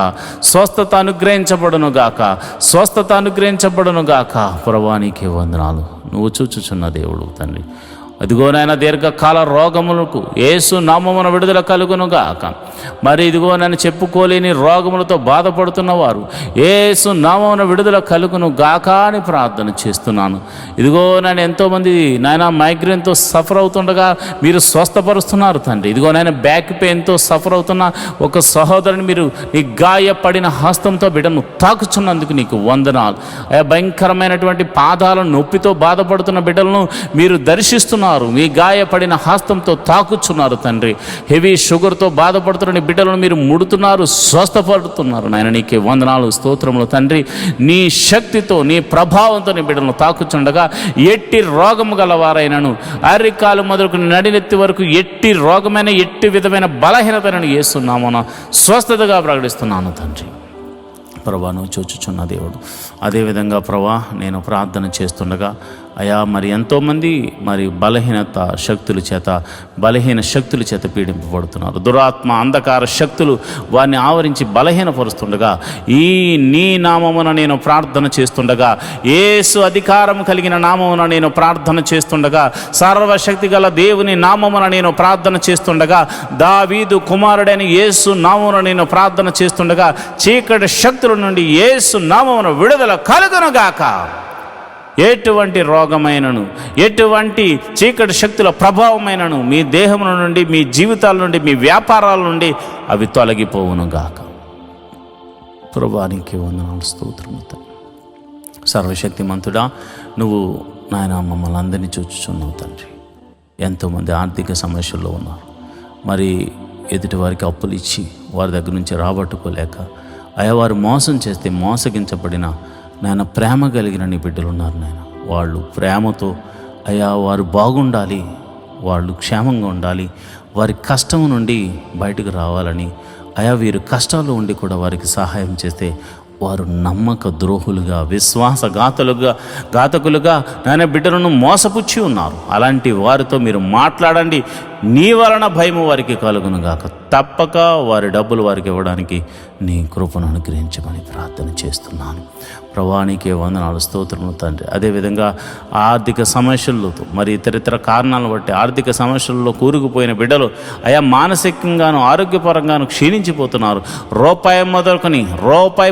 A: స్వస్థత అనుగ్రహించబడునుగాక. ప్రభువానికి వందనాలు. నువ్వు చూచుచున్న దేవుడు తండ్రి. అదిగోనైనా దీర్ఘకాల రోగములకు యేసు నామమున విడుదల కలుగునుగాక. మరి ఇదిగోనైనా చెప్పుకోలేని రోగములతో బాధపడుతున్న వారు యేసు నామమున విడుదల కలుగునుగాక అని ప్రార్థన చేస్తున్నాను. ఇదిగో నేను ఎంతోమంది నాయన మైగ్రేన్తో సఫర్ అవుతుండగా మీరు స్వస్థపరుస్తున్నారు తండ్రి. ఇదిగో నేను బ్యాక్ పెయిన్తో సఫర్ అవుతున్న ఒక సహోదరుని మీరు నీ గాయపడిన హస్తంతో బిడ్డను తాకుచున్నందుకు నీకు వందనాలు. భయంకరమైనటువంటి పాదాల నొప్పితో బాధపడుతున్న బిడ్డలను మీరు దర్శిస్తున్నారు, మీ గాయపడిన హస్తంతో తాకుచున్నారు తండ్రి. హెవీ షుగర్తో బాధపడుతున్న బిడ్డలను మీరు ముడుతున్నారు, స్వస్థపడుతున్నారు నాయన. నీకే వందనాలు, స్తోత్రములు తండ్రి. నీ శక్తితో నీ ప్రభావంతో నీ బిడ్డలను తాకుచుండగా ఎట్టి రోగము గలవారైనను అరికాలు మొదలుకు నడినెత్తి వరకు ఎట్టి రోగమైన ఎట్టి విధమైన బలహీనతను యేసునామమున స్వస్థతగా ప్రకటిస్తున్నాను తండ్రి. ప్రభా, నువ్వు చూచుచున్న దేవుడు. అదేవిధంగా ప్రభా, నేను ప్రార్థన చేస్తుండగా అయా మరి ఎంతోమంది మరి బలహీన శక్తుల చేత పీడింపబడుతున్నారు. దురాత్మ అంధకార శక్తులు వారిని ఆవరించి బలహీనపరుస్తుండగా ఈ నీ నామమున నేను ప్రార్థన చేస్తుండగా, యేసు అధికారం కలిగిన నామమున నేను ప్రార్థన చేస్తుండగా, సర్వశక్తి గల దేవుని నామమున నేను ప్రార్థన చేస్తుండగా, దావీదు కుమారుడైన యేసు నామమున నేను ప్రార్థన చేస్తుండగా చీకటి శక్తుల నుండి యేసు నామమున విడుదల కలుగునుగాక. ఎటువంటి రోగమైనను ఎటువంటి చీకటి శక్తుల ప్రభావమైనను మీ దేహముల నుండి, మీ జీవితాల నుండి, మీ వ్యాపారాల నుండి అవి తొలగిపోవునుగాక. ప్రభువానికి వందనాలు, స్తోత్రము. సర్వశక్తిమంతుడా, నువ్వు నాయన మమ్మల్ని అందరినీ చూచుచున్నావు తండ్రి. ఎంతోమంది ఆర్థిక సమస్యల్లో ఉన్నారు. మరి ఎదుటి వారికి అప్పులు ఇచ్చి వారి దగ్గర నుంచి రాబట్టుకోలేక అయ్యా వారు మోసం చేస్తే మోసగించబడిన నాయన ప్రేమ కలిగిన నీ బిడ్డలు ఉన్నారు నాయన. వాళ్ళు ప్రేమతో అయ్యా వారు బాగుండాలి, వాళ్ళు క్షేమంగా ఉండాలి, వారి కష్టం నుండి బయటకు రావాలని అయా వీరు కష్టాల్లో ఉండి కూడా వారికి సహాయం చేస్తే వారు నమ్మక ద్రోహులుగా, ఘాతకులుగా నాయన బిడ్డలను మోసపుచ్చి ఉన్నారు. అలాంటి వారితో మీరు మాట్లాడండి. నీ వలన భయము వారికి కలుగును గాక. తప్పక వారి డబ్బులు వారికి ఇవ్వడానికి నీ కృపను అనుగ్రహించమని ప్రార్థన చేస్తున్నాను. ప్రభువానికే వందనాలు, స్తోత్రములు తండ్రి. అదేవిధంగా ఆర్థిక సమస్యలతో మరి ఇతరితర కారణాలను బట్టి ఆర్థిక సమస్యల్లో కూరుకుపోయిన బిడ్డలు మానసికంగాను ఆరోగ్యపరంగాను క్షీణించిపోతున్నారు. రూపాయి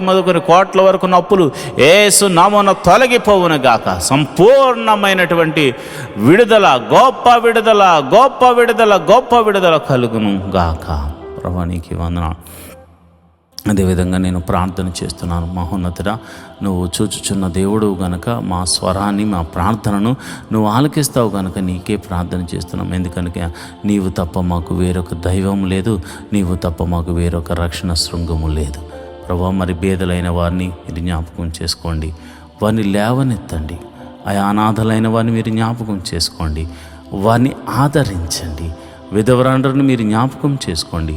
A: మొదలుకొని కోట్ల వరకు నప్పులు యేసు నామమున తొలగిపోవును గాక. సంపూర్ణమైనటువంటి విడుదల, గొప్ప విడుదల కలుగును గాక. ప్రభువానికి వందనాలు. అదేవిధంగా నేను ప్రార్థన చేస్తున్నాను. మహోన్నతుడా, నువ్వు చూచుచున్న దేవుడు గనక మా స్వరాన్ని, మా ప్రార్థనను నువ్వు ఆలకిస్తావు గనక నీకే ప్రార్థన చేస్తున్నాం. ఎందుకనక నీవు తప్ప మాకు వేరొక దైవం లేదు, నీవు తప్ప మాకు వేరొక రక్షణ శృంగము లేదు. ప్రభా, మరి బేదలైన వారిని మీరు జ్ఞాపకం చేసుకోండి, వారిని లేవనెత్తండి. అనాథలైన వారిని మీరు జ్ఞాపకం చేసుకోండి, వారిని ఆదరించండి. విధవరాండ్రను మీరు జ్ఞాపకం చేసుకోండి,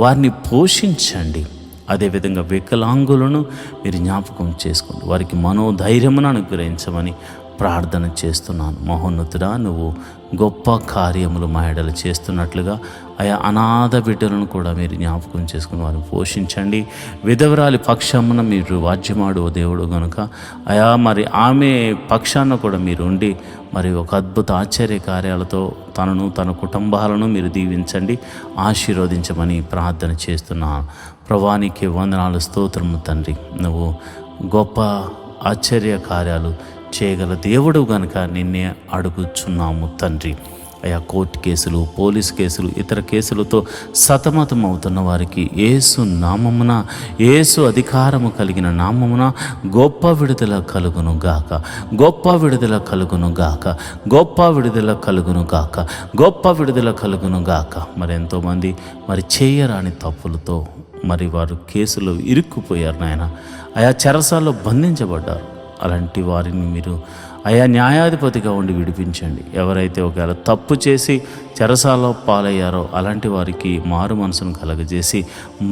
A: వారిని పోషించండి. అదేవిధంగా వికలాంగులను మీరు జ్ఞాపకం చేసుకోండి, వారికి మనోధైర్యమును అనుగ్రహించమని ప్రార్థన చేస్తున్నాను. మహోన్నతుడా, నువ్వు గొప్ప కార్యములు మా ఎడల చేస్తున్నట్లుగా అనాథ బిడ్డలను కూడా మీరు జ్ఞాపకం చేసుకుని వారిని పోషించండి. విధవరాలి పక్షమున మీరు వాద్యమాడు దేవుడు గనుక మరి ఆమె పక్షాన కూడా మీరు ఉండి మరి ఒక అద్భుత ఆశ్చర్య కార్యాలతో తనను, తన కుటుంబాలను మీరు దీవించండి, ఆశీర్వదించమని ప్రార్థన చేస్తున్నాను. ప్రభువానికి వందనాలు, స్తోత్రము తండ్రి. నువ్వు గొప్ప ఆశ్చర్య కార్యాలు చేయగల దేవుడు గనుక నిన్నే అడుగుచున్నాము తండ్రి. కోర్టు కేసులు, పోలీస్ కేసులు, ఇతర కేసులతో సతమతం అవుతున్న వారికి యేసు నామమున, యేసు అధికారము కలిగిన నామమున గొప్ప విడుదల కలుగును గాక, గొప్ప విడుదల కలుగును గాక, గొప్ప విడుదల కలుగును గాక, గొప్ప విడుదల కలుగును గాక. మరి ఎంతోమంది మరి చేయరాని తప్పులతో మరి వారు కేసులో ఇరుక్కుపోయారు నాయన, చెరసాల్లో బంధించబడ్డారు. అలాంటి వారిని మీరు న్యాయాధిపతిగా ఉండి విడిపించండి. ఎవరైతే ఒకవేళ తప్పు చేసి చెరసాలలో పాలయ్యారో అలాంటి వారికి మారు మనసును కలగజేసి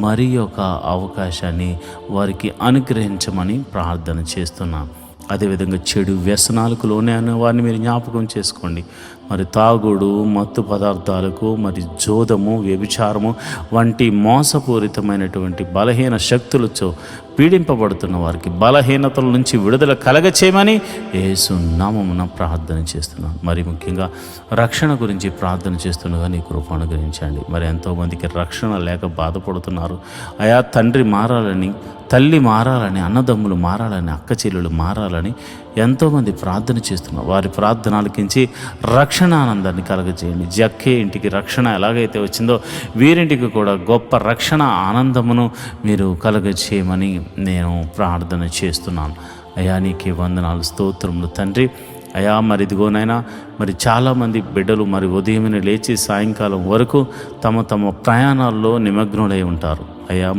A: మరి ఒక అవకాశాన్ని వారికి అనుగ్రహించమని ప్రార్థన చేస్తున్నాను. అదేవిధంగా చెడు వ్యసనాలకు లోనే అనే వారిని మీరు జ్ఞాపకం చేసుకోండి. మరి తాగుడు, మత్తు పదార్థాలకు, మరి జోదము, వ్యభిచారము వంటి మోసపూరితమైనటువంటి బలహీన శక్తులతో పీడింపబడుతున్న వారికి బలహీనతల నుంచి విడుదల కలగచేయమని యేసు నామమున ప్రార్థన చేస్తున్నాను. మరి ముఖ్యంగా రక్షణ గురించి ప్రార్థన చేస్తుండగా నీ కృప అనుగ్రహించండి. మరి ఎంతోమందికి రక్షణ లేక బాధపడుతున్నారు. తండ్రి మారాలని, తల్లి మారాలని, అన్నదమ్ములు మారాలని, అక్క చెల్లెలు మారాలని ఎంతోమంది ప్రార్థన చేస్తున్నారు. వారి ప్రార్థన ఆలకించి రక్షణ ఆనందాన్ని కలగజేయండి. జక్కే ఇంటికి రక్షణ ఎలాగైతే వచ్చిందో వీరింటికి కూడా గొప్ప రక్షణ ఆనందమును మీరు కలగజేయమని నేను ప్రార్థన చేస్తున్నాను. నీకే వందనాలు, స్తోత్రములు తండ్రి. మరి ఇదిగోనైనా మరి చాలామంది బిడ్డలు మరి ఉదయమే లేచి సాయంకాలం వరకు తమ ప్రయాణాల్లో నిమగ్నులై ఉంటారు.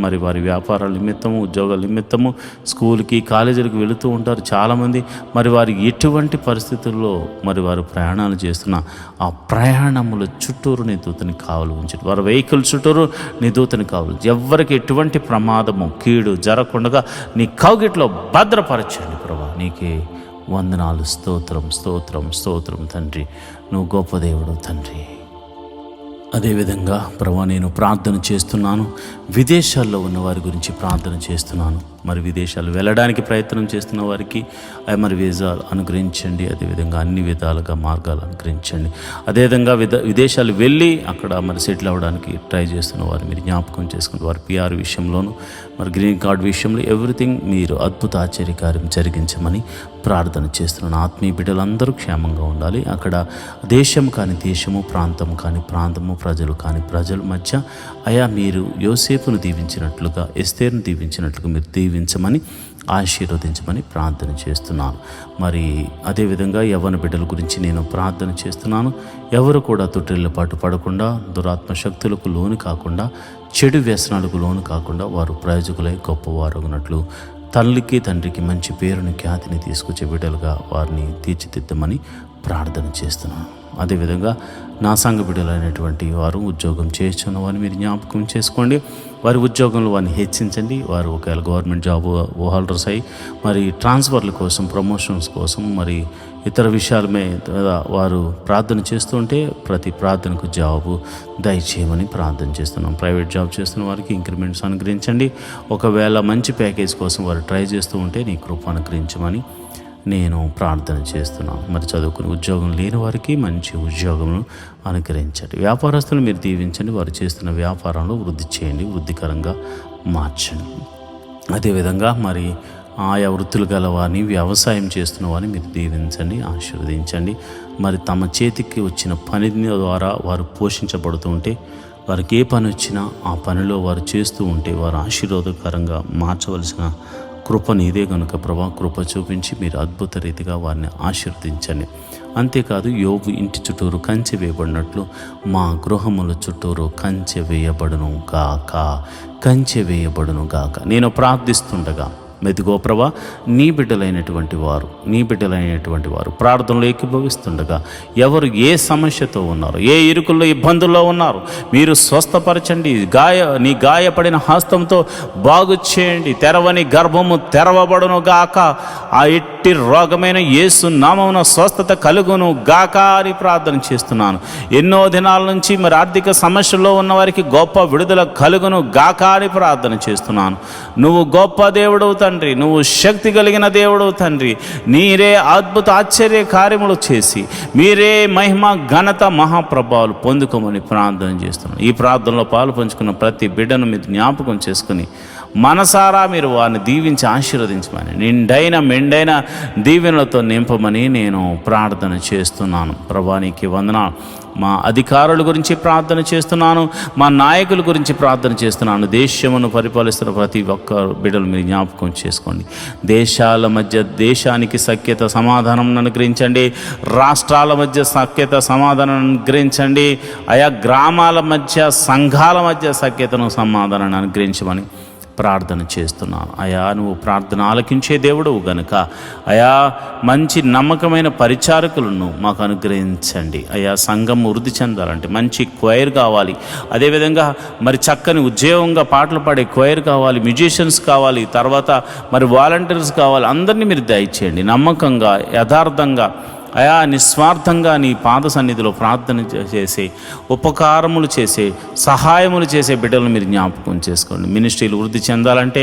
A: మరి వారి వ్యాపారాల నిమిత్తము, ఉద్యోగాల నిమిత్తము స్కూల్కి, కాలేజీలకు వెళుతూ ఉంటారు చాలామంది. మరి వారి ఎటువంటి పరిస్థితుల్లో మరి వారు ప్రయాణాలు చేస్తున్న ఆ ప్రయాణముల చుట్టూరు నీ దూతని కావలి ఉంచండి. వారి వెహికల్ చుట్టూరు నీ దూతని కావలి, ఎవరికి ఎటువంటి ప్రమాదము, కీడు జరగకుండా నీ కౌగిట్లో భద్రపరచండి. ప్రభా, నీకే వందనాలు, స్తోత్రం తండ్రి. నువ్వు గొప్ప దేవుడు తండ్రి. అదేవిధంగా ప్రభా, నేను ప్రార్థన చేస్తున్నాను. విదేశాల్లో ఉన్న వారి గురించి ప్రార్థన చేస్తున్నాను. మరి విదేశాలు వెళ్ళడానికి ప్రయత్నం చేస్తున్న వారికి మరి వీసాలు అనుగ్రహించండి. అదేవిధంగా అన్ని విధాలుగా మార్గాలు అనుగ్రహించండి. అదేవిధంగా విదేశాలు వెళ్ళి అక్కడ మరి సెటిల్ అవ్వడానికి ట్రై చేస్తున్న వారు మీరు జ్ఞాపకం చేసుకుని వారి PR విషయంలోను, మరి గ్రీన్ కార్డ్ విషయంలో ఎవ్రీథింగ్ మీరు అద్భుత ఆశ్చర్యకార్యం జరిగించమని ప్రార్థన చేస్తున్నాను. ఆత్మీయ బిడ్డలందరూ క్షేమంగా ఉండాలి. అక్కడ దేశం కాని దేశము, ప్రాంతం కాని ప్రాంతము, ప్రజలు కాని ప్రజల మధ్య మీరు యోసేపును దీవించినట్లుగా, ఎస్తేరును దీవించినట్లుగా మీరు దీవించమని, ఆశీర్వదించమని ప్రార్థన చేస్తున్నాను. మరి అదేవిధంగా యవ్వన బిడ్డల గురించి నేను ప్రార్థన చేస్తున్నాను. ఎవరు కూడా తొట్టిల్లపాటు పడకుండా, దురాత్మ శక్తులకు లోను కాకుండా, చెడు వ్యసనాలకు లోను కాకుండా వారు ప్రయోజకులై గొప్పవారగునట్లు తల్లికి తండ్రికి మంచి పేరుని, ఖ్యాతిని తీసుకొచ్చే బిడ్డలుగా వారిని తీర్చిదిద్దమని ప్రార్థన చేస్తున్నాను. అదేవిధంగా నా సంఘ బిడ్డలైనటువంటి వారు ఉద్యోగం చేస్తున్న వారిని మీరు జ్ఞాపకం చేసుకోండి. వారి ఉద్యోగంలో వారిని హెచ్చించండి. వారు ఒకవేళ గవర్నమెంట్ జాబ్ హోల్డర్స్ అయ్యి మరి ట్రాన్స్ఫర్ల కోసం, ప్రమోషన్స్ కోసం, మరి ఇతర విషయాల మీద వారు ప్రార్థన చేస్తూ ఉంటే ప్రతి ప్రార్థనకు జవాబు దయచేయమని ప్రార్థన చేస్తున్నాం. ప్రైవేట్ జాబ్ చేస్తున్న వారికి ఇంక్రిమెంట్స్ అనుగ్రహించండి. ఒకవేళ మంచి ప్యాకేజ్ కోసం వారు ట్రై చేస్తూ ఉంటే నీ కృప అనుగ్రహించమని నేను ప్రార్థన చేస్తున్నాను. మరి చదువుకుని ఉద్యోగం లేని వారికి మంచి ఉద్యోగమును అనుగ్రహించండి. వ్యాపారస్తులు మీరు దీవించండి. వారు చేస్తున్న వ్యాపారంలో వృద్ధి చేయండి, వృద్ధికరంగా మార్చండి. అదేవిధంగా మరి ఆయా వృత్తులు గల వారిని, వ్యవసాయం చేస్తున్న వారిని మీరు దీవించండి, ఆశీర్వదించండి. మరి తమ చేతికి వచ్చిన పని ద్వారా వారు పోషించబడుతూ ఉంటే, వారికి ఏ పని వచ్చినా ఆ పనిలో వారు చేస్తూ ఉంటే వారు ఆశీర్వాదకరంగా మార్చవలసిన కృప నీదే కనుక ప్రభా, కృప చూపించి మీరు అద్భుత రీతిగా వారిని ఆశీర్వదించండి. అంతేకాదు యోబు ఇంటి చుట్టూరు కంచె వేయబడినట్లు మా గృహముల చుట్టూరు కంచె వేయబడును గాక, కంచె వేయబడును గాక. నేను ప్రార్థిస్తుండగా మెదుగో ప్రభా, నీ బిడ్డలైనటువంటి వారు ప్రార్థనలో ఏకీభవిస్తుండగా ఎవరు ఏ సమస్యతో ఉన్నారు, ఏ ఇరుకుల్లో ఇబ్బందుల్లో ఉన్నారు, మీరు స్వస్థపరచండి. నీ గాయపడిన హస్తంతో బాగు చేయండి. తెరవని గర్భము తెరవబడును గాక. ఆ ఎట్టి రోగమైన యేసు నామమున స్వస్థత కలుగును గాక అని ప్రార్థన చేస్తున్నాను. ఎన్నో దినాల నుంచి మరి ఆర్థిక సమస్యల్లో ఉన్న వారికి గొప్ప విడుదల కలుగును గాక అని ప్రార్థన చేస్తున్నాను. నువ్వు గొప్ప దేవుడు తండ్రి, నువ్వు శక్తి కలిగిన దేవుడు తండ్రి. నీరే అద్భుత ఆశ్చర్య కార్యములు చేసి మీరే మహిమ ఘనత మహాప్రభావాలు పొందుకోమని ప్రార్థన చేస్తున్నాను. ఈ ప్రార్థనలో పాలు పంచుకున్న ప్రతి బిడ్డను మీరు జ్ఞాపకం చేసుకుని మనసారా మీరు వారిని దీవించి ఆశీర్వదించమని, నిండైన మెండైన దీవెనలతో నింపమని నేను ప్రార్థన చేస్తున్నాను. ప్రభానికి వందనాలు. మా అధికారుల గురించి ప్రార్థన చేస్తున్నాను, మా నాయకుల గురించి ప్రార్థన చేస్తున్నాను. దేశమును పరిపాలిస్తున్న ప్రతి ఒక్క బిడ్డలు మీరు జ్ఞాపకం చేసుకోండి. దేశాల మధ్య దేశానికి సఖ్యత సమాధానం అనుగ్రహించండి. రాష్ట్రాల మధ్య సఖ్యత సమాధానం అనుగ్రహించండి. ఆయా గ్రామాల మధ్య, సంఘాల మధ్య సఖ్యతను సమాధానాన్ని అనుగ్రహించమని ప్రార్థన చేస్తున్నాను. అయా నువ్వు ప్రార్థన ఆలకించే దేవుడు గనుక అయా మంచి నమ్మకమైన పరిచారకులను మాకు అనుగ్రహించండి. అయా సంఘం వృద్ధి చెందాలంటే మంచి క్వైర్ కావాలి. అదేవిధంగా మరి చక్కని ఉద్యోగంగా పాటలు పాడే క్వైర్ కావాలి, మ్యూజిషియన్స్ కావాలి, తర్వాత మరి వాలంటీర్స్ కావాలి. అందరినీ మీరు దయచేయండి. నమ్మకంగా, యథార్థంగా, అయా నిస్వార్థంగా నీ పాద సన్నిధిలో ప్రార్థన చేసే, ఉపకారములు చేసే, సహాయములు చేసే బిడ్డలను మీరు జ్ఞాపకం చేసుకోండి. మినిస్ట్రీలు వృద్ధి చెందాలంటే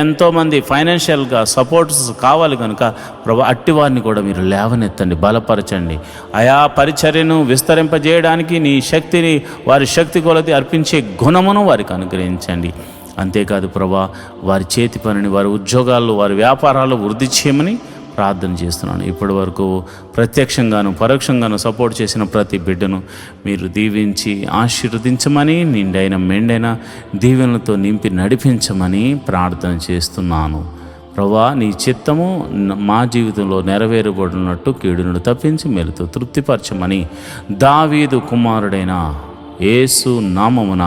A: ఎంతోమంది ఫైనాన్షియల్గా సపోర్ట్స్ కావాలి కనుక ప్రభు అట్టి వారిని కూడా మీరు లేవనెత్తండి, బలపరచండి. అయా పరిచర్యను విస్తరింపజేయడానికి నీ శక్తిని వారి శక్తి కొలది అర్పించే గుణమును వారికి అనుగ్రహించండి. అంతేకాదు ప్రభా, వారి చేతి పనిని, వారి ఉద్యోగాల్లో, వారి వ్యాపారాలు వృద్ధి చేయమని ప్రార్థన చేస్తున్నాను. ఇప్పటి వరకు ప్రత్యక్షంగాను పరోక్షంగాను సపోర్ట్ చేసిన ప్రతి బిడ్డను మీరు దీవించి ఆశీర్వదించమని, నిండైన మెండైన దీవెనలతో నింపి నడిపించమని ప్రార్థన చేస్తున్నాను. ప్రభా, నీ చిత్తము మా జీవితంలో నెరవేరబడినట్టు కీడును తప్పించి మేలుతో తృప్తిపరచమని దావీదు కుమారుడైన యేసు నామమున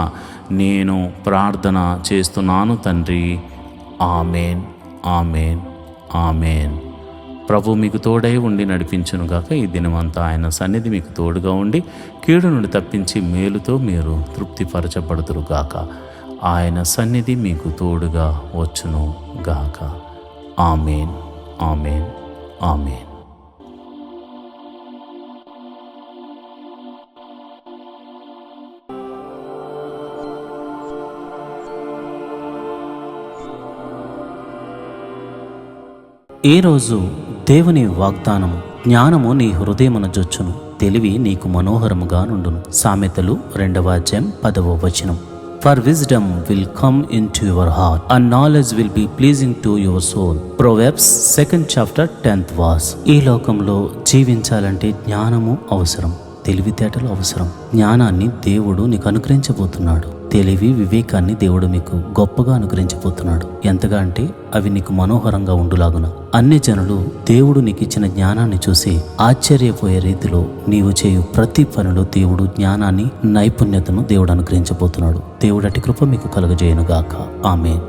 A: నేను ప్రార్థన చేస్తున్నాను తండ్రి. Amen, amen, amen. ప్రభు మీకు తోడై ఉండి నడిపించునుగాక. ఈ దినమంతా ఆయన సన్నిధి మీకు తోడుగా ఉండి కీడు నుండి తప్పించి మేలుతో మీరు తృప్తిపరచబడుతురుగాక. ఆయన సన్నిధి మీకు తోడుగా వచ్చును గాక. Amen, amen, amen.
C: ఈరోజు దేవుని వాగ్దానము, జ్ఞానము నీ హృదయమున జొచ్చును, తెలివి నీకు మనోహరముగా నుండును. సామెతలు 2వ అధ్యాయం 10వ వచనం. For wisdom will come into your heart and knowledge will be pleasing to your soul. Proverbs 2nd chapter 10th verse. ఈ లోకంలో జీవించాలంటే జ్ఞానము అవసరం, తెలివితేటలు అవసరం. జ్ఞానాన్ని దేవుడు నీకు అనుగ్రహించబోతున్నాడు. తెలివి, వివేకాన్ని దేవుడు మీకు గొప్పగా అనుగ్రహించబోతున్నాడు. ఎంతగా అంటే అవి నీకు మనోహరంగా ఉండులాగున. అన్ని జనులు దేవుడు నీకు ఇచ్చిన జ్ఞానాన్ని చూసి ఆశ్చర్యపోయే రీతిలో నీవు చేయు ప్రతి పనిలో దేవుడు జ్ఞానాన్ని, నైపుణ్యతను దేవుడు అనుగ్రహించబోతున్నాడు. దేవుడు అటి కృప మీకు కలుగజేయునుగాక. ఆమేన్.